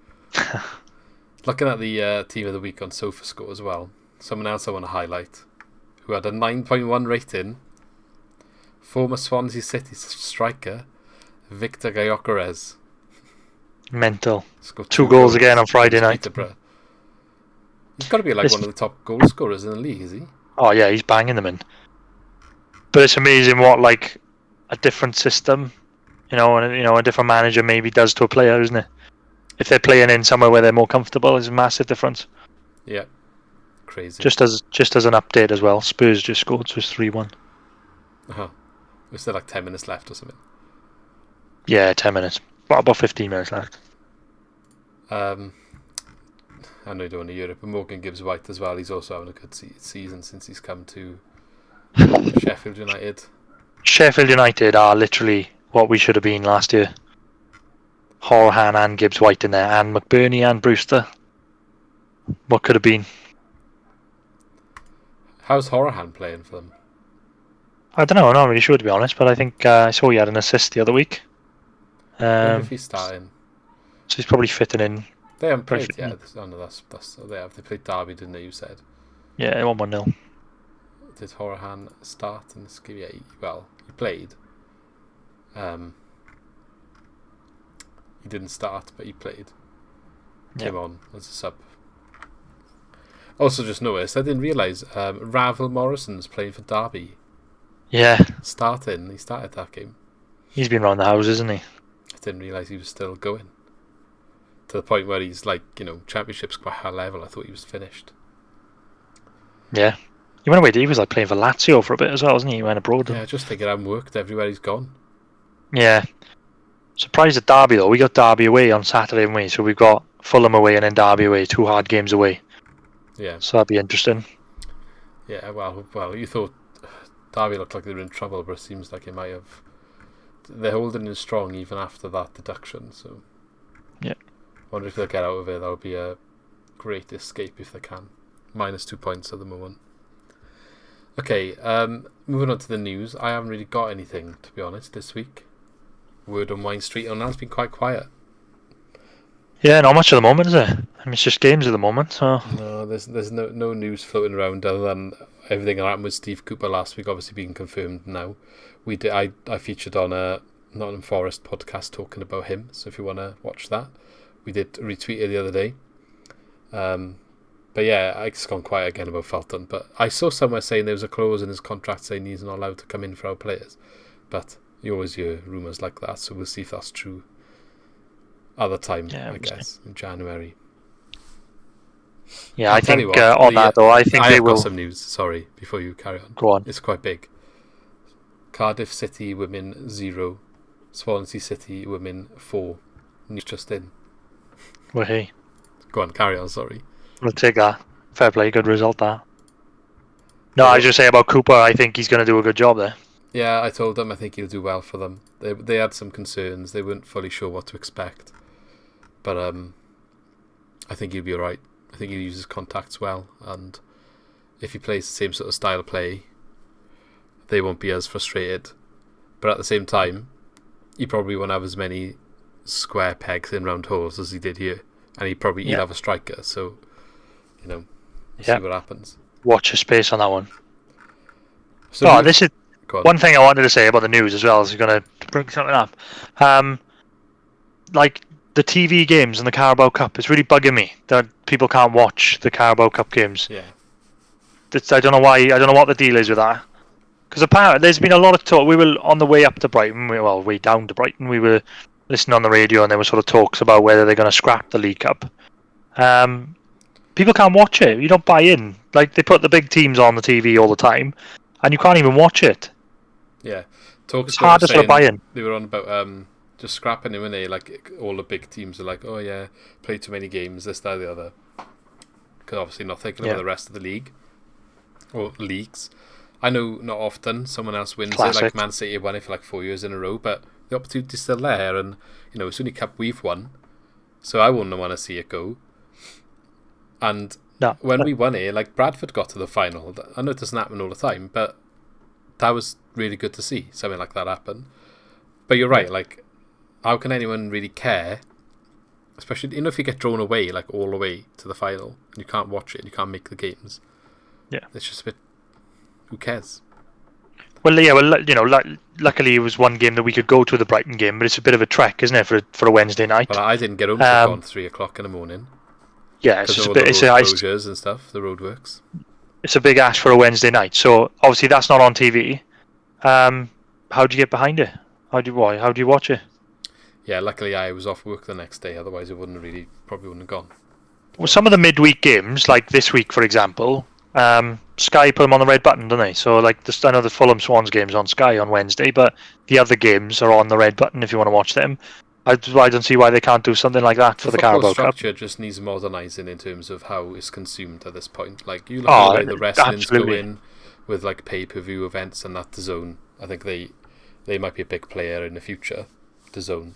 looking at the team of the week on SofaScore as well, someone else I want to highlight, who had a 9.1 rating, former Swansea City striker, Victor Gyökeres. Mental. 2 goals again on Friday night. He's got to be one of the top goal scorers in the league, is he? Oh yeah, he's banging them in. But it's amazing what a different system, and a different manager maybe does to a player, isn't it? If they're playing in somewhere where they're more comfortable, it's a massive difference. Yeah, crazy. Just as an update as well, Spurs just scored, so it's 3-1. Was there 10 minutes left or something? Yeah, 10 minutes. About 15 minutes left. I know you're doing Europe, but Morgan Gibbs-White as well. He's also having a good season since he's come to Sheffield United. Sheffield United are literally what we should have been last year. Horahan and Gibbs-White in there, and McBurney and Brewster. What could have been? How's Horahan playing for them? I don't know. I'm not really sure, to be honest, but I think I saw he had an assist the other week. I wonder if he's starting. So he's probably fitting in. They haven't played yet. They have. They played Derby, didn't they? You said. Yeah, 1-1-0. Did Horahan start in this game? Yeah, he played. He didn't start, but he played. Came on as a sub. Also, just noticed, I didn't realise Ravel Morrison's playing for Derby. Yeah. He started that game. He's been around the house, isn't he? I didn't realise he was still going. To the point where he's Championship's quite high level. I thought he was finished. Yeah. He went away, he was playing for Lazio for a bit as well, wasn't he? He went abroad. Yeah, just think it hadn't worked everywhere he's gone. Yeah. Surprised at Derby though. We got Derby away on Saturday, haven't we? So we've got Fulham away and then Derby away. 2 hard games away. Yeah. So that'd be interesting. Yeah, well, you thought Derby looked like they were in trouble, but it seems like it might have. They're holding in strong even after that deduction, so. Yeah. Wonder if they'll get out of it. That would be a great escape if they can. -2 points at the moment. Okay, moving on to the news. I haven't really got anything, to be honest, this week. Word on Wine Street on that's been quite quiet. Yeah, not much at the moment, is it? I mean, it's just games at the moment. So No, there's no news floating around other than everything that happened with Steve Cooper last week, obviously being confirmed now. I featured on a Nottingham Forest podcast talking about him, so if you want to watch that, we did retweet it the other day. But yeah, it's gone quiet again about Felton. But I saw somewhere saying there was a clause in his contract saying he's not allowed to come in for our players. But you always hear rumours like that, so we'll see if that's true. Other time, I guess, in January. Yeah, I think on that though, I think they will. Got some news. Sorry, before you carry on. Go on. It's quite big. Cardiff City women 0, Swansea City women 4. News just in. Well, hey. Go on, carry on. Sorry. We'll take that. Fair play, good result that. No, I was just saying about Cooper. I think he's going to do a good job there. Yeah, I told them I think he'll do well for them. They had some concerns. They weren't fully sure what to expect. But I think he'll be alright. I think he'll use his contacts well, and if he plays the same sort of style of play, they won't be as frustrated. But at the same time, he probably won't have as many square pegs in round holes as he did here, and he'll have a striker. So, we'll see what happens. Watch your space on that one. So this is one thing I wanted to say about the news as well. Is going to bring something up. Like the TV games and the Carabao Cup, it's really bugging me that people can't watch the Carabao Cup games. Yeah. I don't know why. I don't know what the deal is with that. Because apparently there's been a lot of talk. We were on the way up to Brighton. Way down to Brighton. We were listening on the radio, and there were sort of talks about whether they're going to scrap the League Cup. People can't watch it. You don't buy in. Like, they put the big teams on the TV all the time, and you can't even watch it. Yeah. It's hard to sort of buy in. They were on about just scrapping him, and like all the big teams are like, oh yeah, play too many games, this, that, the other. Because obviously not thinking about the rest of the league or leagues. I know not often someone else wins it, like Man City won it for like 4 years in a row, but the opportunity's still there, and it's only cup we've won, so I wouldn't want to see it go. And when we won it, like Bradford got to the final. I know it doesn't happen all the time, but that was really good to see something like that happen. But you're right, like, how can anyone really care? Especially, if you get drawn away, like all the way to the final, and you can't watch it, and you can't make the games. Yeah, it's just a bit. Who cares? Well, yeah, luckily it was one game that we could go to, the Brighton game, but it's a bit of a trek, isn't it, for a Wednesday night? Well, I didn't get home until 3 o'clock in the morning. Yeah, it's just a bit. It's closures and stuff. The roadworks. It's a big ask for a Wednesday night, so obviously that's not on TV. How do you get behind it? How do you watch it? Yeah, luckily I was off work the next day. Otherwise, it probably wouldn't have gone. Well, some of the midweek games, like this week, for example, Sky put them on the red button, don't they? So, like, I know the Fulham Swans game's on Sky on Wednesday, but the other games are on the red button if you want to watch them. I don't see why they can't do something like that for the Carabao Cup. The structure just needs modernising in terms of how it's consumed at this point. Like, you look at the way the wrestling's going with, like, pay-per-view events and that DAZN. I think they might be a big player in the future, DAZN.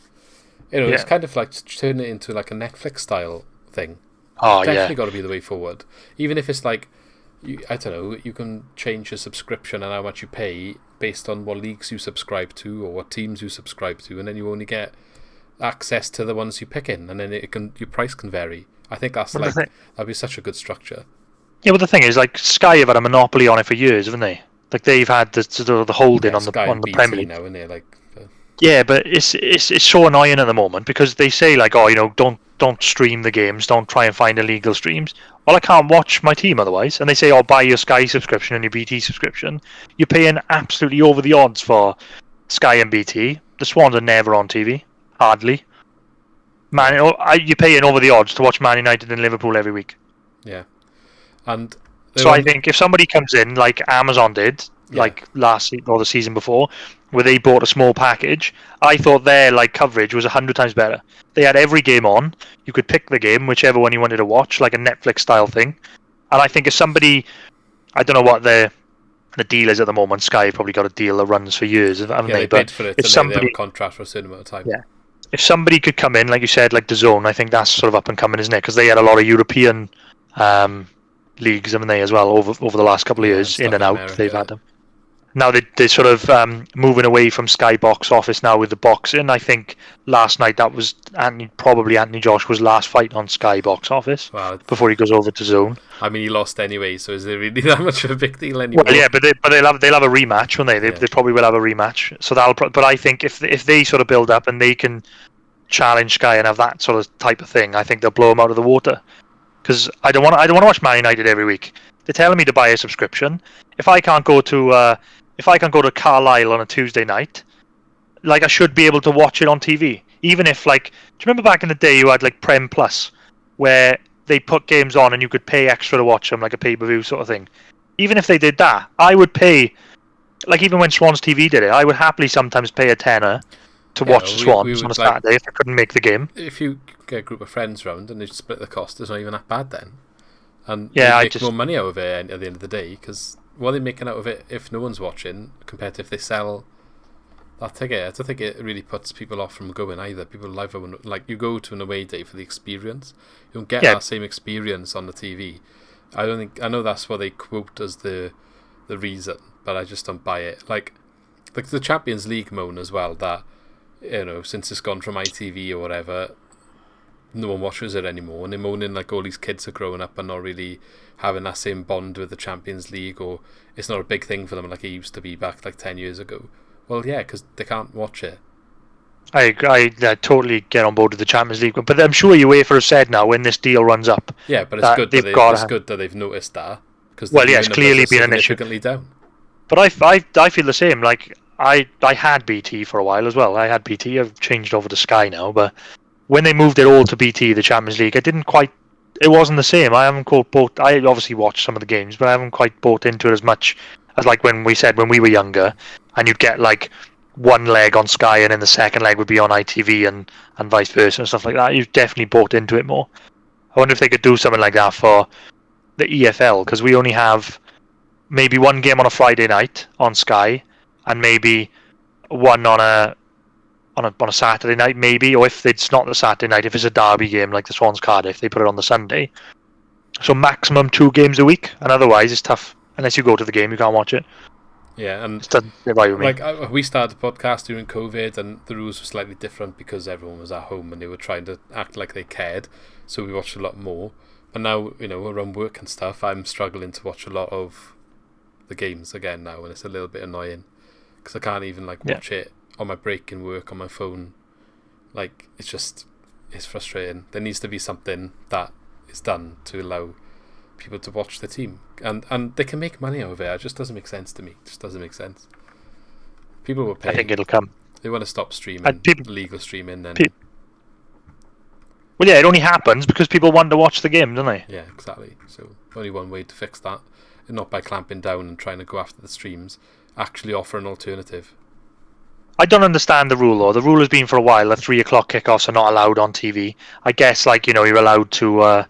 It's kind of like turn it into like a Netflix style thing. Definitely got to be the way forward. Even if it's like, I don't know, you can change your subscription and how much you pay based on what leagues you subscribe to or what teams you subscribe to, and then you only get access to the ones you pick in, and then your price can vary. I think that'd be such a good structure. Yeah, but the thing is, like, Sky have had a monopoly on it for years, haven't they? Like, they've had the holding on the Premier League now, isn't it? Like. Yeah, but it's so annoying at the moment because they say, like, don't stream the games, don't try and find illegal streams. Well, I can't watch my team otherwise. And they say, buy your Sky subscription and your BT subscription. You're paying absolutely over the odds for Sky and BT. The Swans are never on TV, hardly. You're paying over the odds to watch Man United and Liverpool every week. Yeah, and so I think if somebody comes in like Amazon did, like last season or the season before, where they bought a small package, I thought their coverage was 100 times better. They had every game on. You could pick the game, whichever one you wanted to watch, like a Netflix style thing. And I think if somebody, I don't know what the deal is at the moment. Sky probably got a deal that runs for years, haven't they? They paid for it, and they have a contract for a certain amount of time. Yeah. If somebody could come in, like you said, like DAZN, I think that's sort of up and coming, isn't it? Because they had a lot of European leagues, haven't they, as well, over the last couple of years, in and out, America. they've had them. Now they're sort of moving away from Sky box office now with the boxing. I think last night that was Anthony Joshua's last fight on Sky box office before he goes over to Zone. I mean, he lost anyway, so is it really that much of a big deal anymore? Well, yeah, but they'll have a rematch, won't they? They probably will have a rematch. So but I think if they sort of build up and they can challenge Sky and have that sort of type of thing, I think they'll blow them out of the water. Because I don't want to watch Man United every week. They're telling me to buy a subscription. If I can't go to Carlisle on a Tuesday night, like, I should be able to watch it on TV. Even if, like, do you remember back in the day you had like Prem Plus, where they put games on and you could pay extra to watch them, like a pay-per-view sort of thing. Even if they did that, I would pay. Like, even when Swans TV did it, I would happily sometimes pay a tenner to watch the Swans on a Saturday if I couldn't make the game. If you get a group of friends round and they split the cost, it's not even that bad then. And yeah, they make more money out of it at the end of the day, because what are they making out of it if no one's watching compared to if they sell that ticket? I don't think it really puts people off from going either. People like, you go to an away day for the experience. You don't get that same experience on the TV. I know that's what they quote as the reason, but I just don't buy it. Like the Champions League moan as well, that, you know, since it's gone from ITV or whatever, no one watches it anymore, and they're moaning like all these kids are growing up and not really having that same bond with the Champions League, or it's not a big thing for them like it used to be back like 10 years ago. Well, yeah, because they can't watch it. I totally get on board with the Champions League, but I'm sure UEFA have said now when this deal runs up. Yeah, but it's good that they've noticed that, because it's clearly been an issue. Significantly down. But I feel the same. Like, I had BT for a while as well. I had BT. I've changed over to Sky now, but when they moved it all to BT, the Champions League, it wasn't the same. I haven't bought. I obviously watched some of the games, but I haven't quite bought into it as much as like when we were younger, and you'd get like one leg on Sky and then the second leg would be on ITV and vice versa and stuff like that. You've definitely bought into it more. I wonder if they could do something like that for the EFL, because we only have maybe one game on a Friday night on Sky and maybe one on a Saturday night, maybe, or if it's not the Saturday night, if it's a derby game like the Swans Cardiff, they put it on the Sunday. So maximum 2 games a week, and otherwise it's tough. Unless you go to the game, you can't watch it. Yeah, and like we started the podcast during COVID, and the rules were slightly different because everyone was at home and they were trying to act like they cared. So we watched a lot more. But now, you know, around work and stuff, I'm struggling to watch a lot of the games again now, and it's a little bit annoying because I can't even watch it on my break in work on my phone. Like, it's frustrating. There needs to be something that is done to allow people to watch the team, and they can make money out of it. It just doesn't make sense to me. It just doesn't make sense. People will pay. I think it'll come. They want to stop streaming, legal streaming, then. Well, yeah, it only happens because people want to watch the game, don't they? Yeah, exactly. So only one way to fix that, and not by clamping down and trying to go after the streams. Actually, offer an alternative. I don't understand the rule, though. The rule has been for a while that 3 o'clock kickoffs are not allowed on TV. I guess, you're allowed to.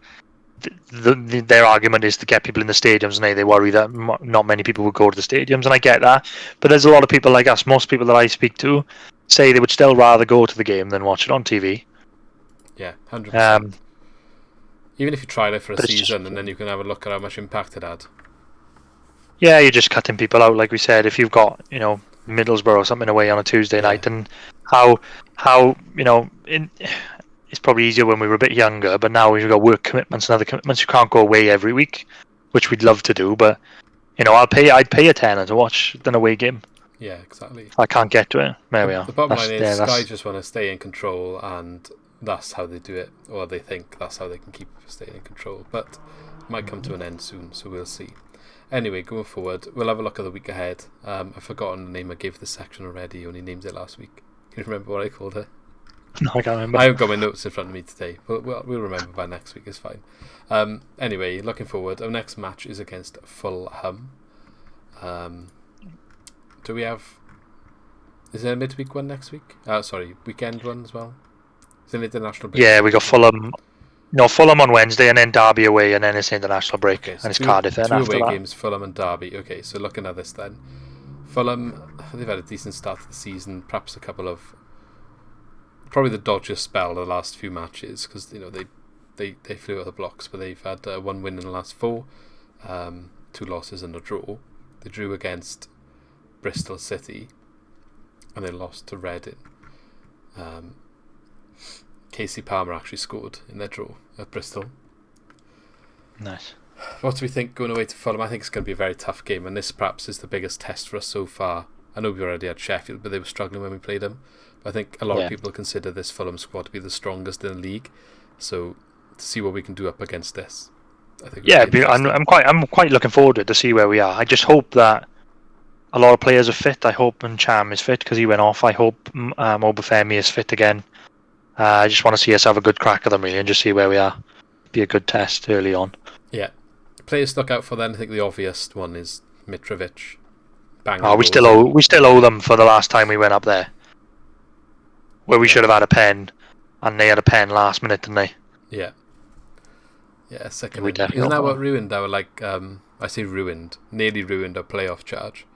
Their argument is to get people in the stadiums, and they worry that not many people would go to the stadiums, and I get that. But there's a lot of people like us, most people that I speak to, say they would still rather go to the game than watch it on TV. Yeah, 100%. Even if you tried it for a season, and then you can have a look at how much impact it had. Yeah, you're just cutting people out, like we said. If you've got, Middlesbrough or something away on a Tuesday night, and how it's probably easier when we were a bit younger, but now we've got work commitments and other commitments. You can't go away every week, which we'd love to do, but I'd pay a tenner to watch an away game. Yeah, exactly. If I can't get to it, there we are. The bottom line is Sky just want to stay in control, and that's how they do it, or they think that's how they can keep staying in control. But it might come to an end soon, so we'll see. Anyway, going forward, we'll have a look at the week ahead. I've forgotten the name I gave this section already. I only named it last week. Can you remember what I called it? No, I can't remember. I haven't got my notes in front of me today, but we'll remember by next week. It's fine. Anyway, looking forward, our next match is against Fulham. Do we have... Is there a midweek one next week? Weekend one as well? Is it an international break? Yeah, we got Fulham. No, Fulham on Wednesday, and then Derby away, and then it's international break, okay, so and it's Cardiff then after that. 2 away games, Fulham and Derby. Okay, so looking at this then. Fulham, they've had a decent start to the season, perhaps a couple of... Probably the dodgiest spell of the last few matches, because they flew out of the blocks, but they've had 1 win in the last 4. 2 losses and a draw. They drew against Bristol City, and they lost to Reading. Casey Palmer actually scored in their draw at Bristol. Nice. What do we think going away to Fulham? I think it's going to be a very tough game, and this perhaps is the biggest test for us so far. I know we already had Sheffield, but they were struggling when we played them. But I think a lot of people consider this Fulham squad to be the strongest in the league. So to see what we can do up against this, I think. Yeah, I'm quite looking forward to see where we are. I just hope that a lot of players are fit. I hope Cham is fit because he went off. I hope Obafemi is fit again. I just want to see us have a good crack at them really and just see where we are. Be a good test early on. Yeah. Players stuck out for then. I think the obvious one is Mitrovic. We still owe them for the last time we went up there, where we should have had a pen, and they had a pen last minute, didn't they? Yeah. Yeah, second. Isn't that what ruined our I say ruined, nearly ruined our playoff charge?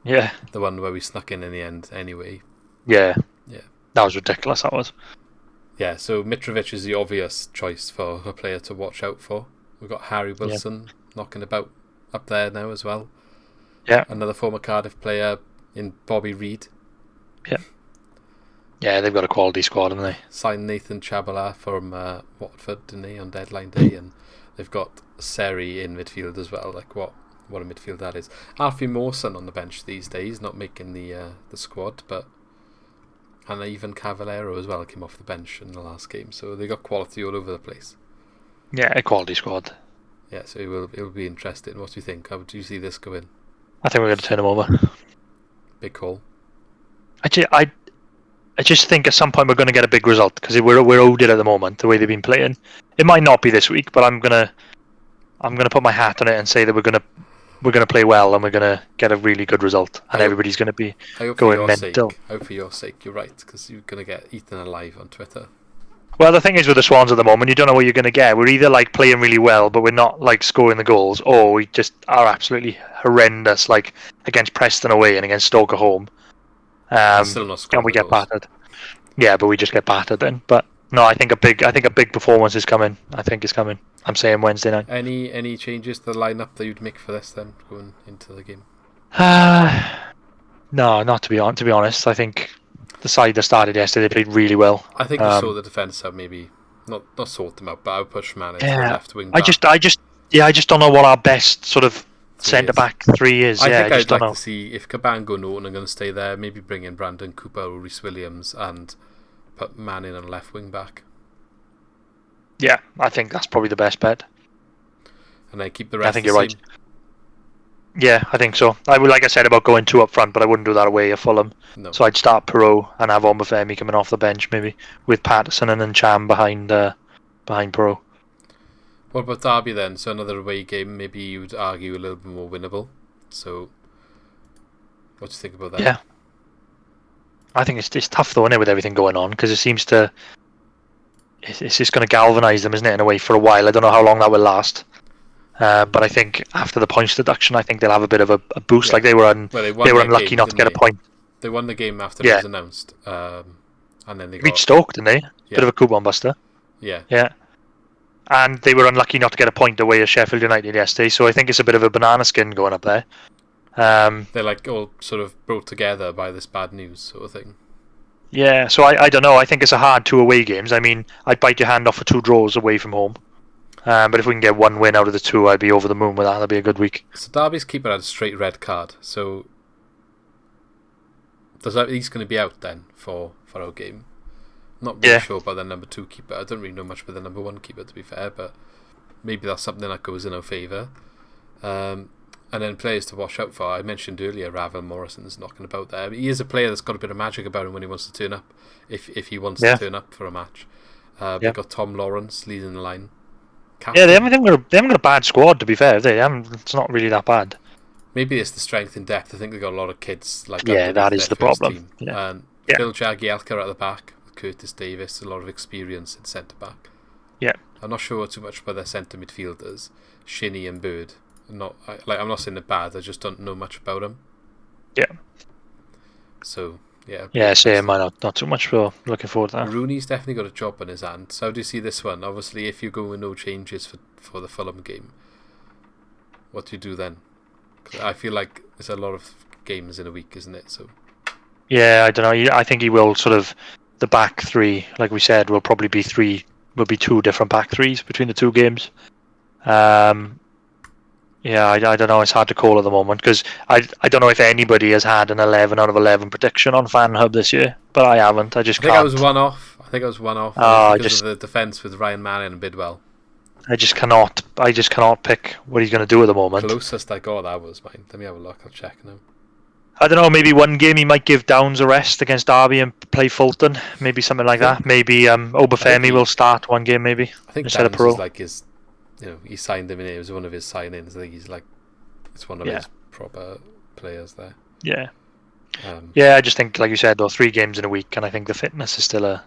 Yeah. The one where we snuck in the end anyway. Yeah. Yeah. That was ridiculous. That was. Yeah. So Mitrovic is the obvious choice for a player to watch out for. We've got Harry Wilson knocking about up there now as well. Yeah. Another former Cardiff player in Bobby Reid. Yeah. Yeah, they've got a quality squad, haven't they? Signed Nathan Chabala from Watford, didn't they, on deadline day, and they've got Seri in midfield as well. Like what a midfield that is. Alfie Mawson on the bench these days, not making the squad, and even Cavallero as well came off the bench in the last game. So they got quality all over the place. Yeah, a quality squad. Yeah, so it will be interesting. What do you think? How do you see this going? I think we're going to turn them over. Big call. I just think at some point we're going to get a big result because we're owed it at the moment. The way they've been playing, it might not be this week, but I'm gonna put my hat on it and say that we're gonna play well and we're gonna get a really good result, and everybody's gonna be going mental. I hope for your sake you're right, because you're gonna get eaten alive on Twitter. Well, the thing is with the Swans at the moment, you don't know what you're going to get. We're either like playing really well, but we're not like scoring the goals, or we just are absolutely horrendous, like against Preston away and against Stoke at home. Still not scoring and we get goals. battered. Yeah, but we just get battered then. But no, I think a big performance is coming. I think it's coming. I'm saying Wednesday night. Any changes to the lineup that you'd make for this then, going into the game? No, not to be honest. I think the side that started yesterday played really well. I think we saw the defence have maybe not sort them out, but I would push Man into the left wing back. I just don't know what our best sort of centre back three is. I think I just I'd don't like know. to see if Cabango and Norton are going to stay there, maybe bring in Brandon Cooper or Reese Williams and put Man in on left wing back. Yeah, I think that's probably the best bet. And then keep the rest. I think you're right. Yeah, I think so. I would, like I said about going 2 up front, but I wouldn't do that away at Fulham. No. So I'd start Perot and have Obafemi coming off the bench, maybe with Patterson and then Cham behind Perot. What about Derby then? So another away game, maybe you would argue a little bit more winnable. So, what do you think about that? Yeah, I think it's tough though, isn't it, with everything going on, because it seems to it's just going to galvanise them, isn't it, in a way for a while. I don't know how long that will last. But I think after the points deduction, I think they'll have a bit of a boost. Yeah. Like they were unlucky not to get a point. They won the game after it was announced, and then they beat Stoke, didn't they? Yeah. Bit of a coupon buster. Yeah. Yeah. And they were unlucky not to get a point away at Sheffield United yesterday. So I think it's a bit of a banana skin going up there. They're like all sort of brought together by this bad news sort of thing. Yeah. So I don't know. I think it's a hard 2 away games. I mean, I'd bite your hand off for 2 draws away from home. But if we can get 1 win out of the 2, I'd be over the moon with that. That'd be a good week. So Derby's keeper had a straight red card. So he's going to be out then for our game. Not really sure about the number 2 keeper. I don't really know much about the number 1 keeper, to be fair, but maybe that's something that goes in our favour. And then players to watch out for. I mentioned earlier Ravel Morrison's knocking about there. He is a player that's got a bit of magic about him when he wants to turn up, if he wants to turn up for a match. We've got Tom Lawrence leading the line. Captain. Yeah, they haven't got a bad squad, to be fair. It's not really that bad. Maybe it's the strength in depth. I think they've got a lot of kids. That is the problem. Yeah. And Phil Jagielka at the back, with Curtis Davis, a lot of experience in centre back. Yeah, I'm not sure too much about their centre midfielders, Shinnie and Bird. I'm not saying they're bad. I just don't know much about them. Yeah. So yeah. Yeah, same. Not too much for looking forward to that. Rooney's definitely got a job on his hands. So how do you see this one? Obviously, if you go with no changes for the Fulham game, what do you do then? 'Cause I feel like it's a lot of games in a week, isn't it? So Yeah, I don't know. I think he will sort of the back three, like we said, will probably be two different back threes between the two games. Yeah, I don't know. It's hard to call at the moment because I don't know if anybody has had an 11 out of 11 prediction on FanHub this year, but I haven't. I think I was one off. Because of the defence with Ryan Manning and Bidwell. I just cannot pick what he's going to do at the moment. Closest I got, that was mine. Let me have a look. I'll check now. I don't know. Maybe one game he might give Downs a rest against Derby and play Fulton. Maybe something like that. Maybe Obafemi will start one game. Maybe I think instead Downs of Pearl. is like his. He signed him in. It was one of his signings. I think it's one of his proper players there. Yeah. I just think, like you said, though, 3 games in a week, and I think the fitness is still a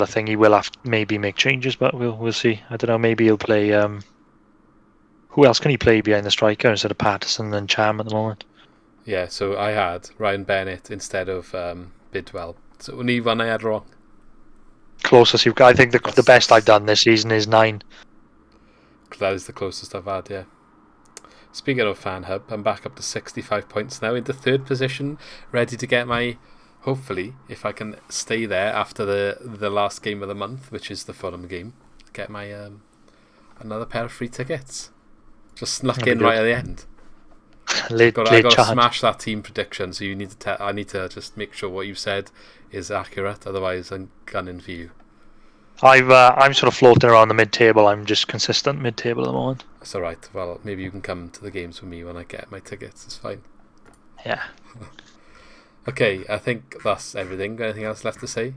thing. He will have to maybe make changes, but we'll see. I don't know. Maybe he'll play. Who else can he play behind the striker instead of Patterson and Cham at the moment? Yeah, so I had Ryan Bennett instead of Bidwell. So only one I had wrong. Closest you've got. I think the best I've done this season is 9. That is the closest I've had, yeah. Speaking of FanHub, I'm back up to 65 points now, into 3rd position, ready to get my, hopefully, if I can stay there after the last game of the month, which is the Fulham game, get my another pair of free tickets. Just snuck in right at the end. I got to smash that team prediction, so you need to. I need to just make sure what you said is accurate. Otherwise, I'm gunning for you. I'm sort of floating around the mid-table. I'm just consistent mid-table at the moment. That's all right. Well, maybe you can come to the games with me when I get my tickets. It's fine. Yeah. Okay, I think that's everything. Anything else left to say?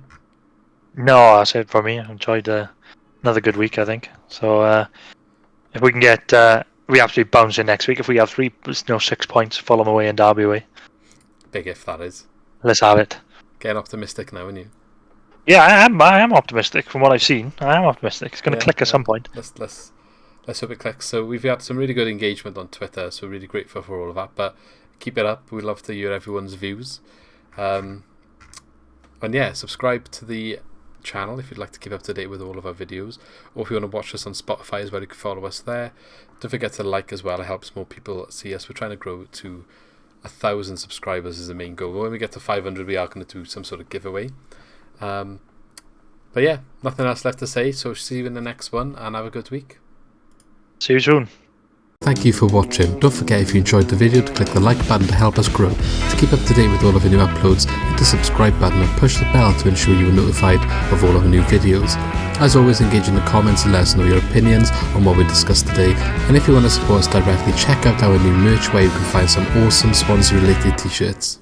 No, that's it for me. I enjoyed another good week, I think. So if we can get, we have to be bouncing next week. If we have 6 points, Fulham away and Derby away. Big if that is. Let's have it. Getting optimistic now, aren't you? Yeah, I am optimistic from what I've seen. I am optimistic. It's going to click at some point. Let's hope it clicks. So we've had some really good engagement on Twitter, so really grateful for all of that. But keep it up. We'd love to hear everyone's views. And yeah, subscribe to the channel if you'd like to keep up to date with all of our videos. Or if you want to watch us on Spotify as well, you can follow us there. Don't forget to like as well. It helps more people see us. We're trying to grow to 1,000 subscribers is the main goal. When we get to 500, we are going to do some sort of giveaway. But yeah, nothing else left to say, so see you in the next one and have a good week. See you soon. Thank you for watching. Don't forget, if you enjoyed the video, to click the like button to help us grow. To keep up to date with all of our new uploads, hit the subscribe button and push the bell to ensure you are notified of all of our new videos. As always, engage in the comments and let us know your opinions on what we discussed today. And if you want to support us directly, check out our new merch where you can find some awesome Swansea related t-shirts.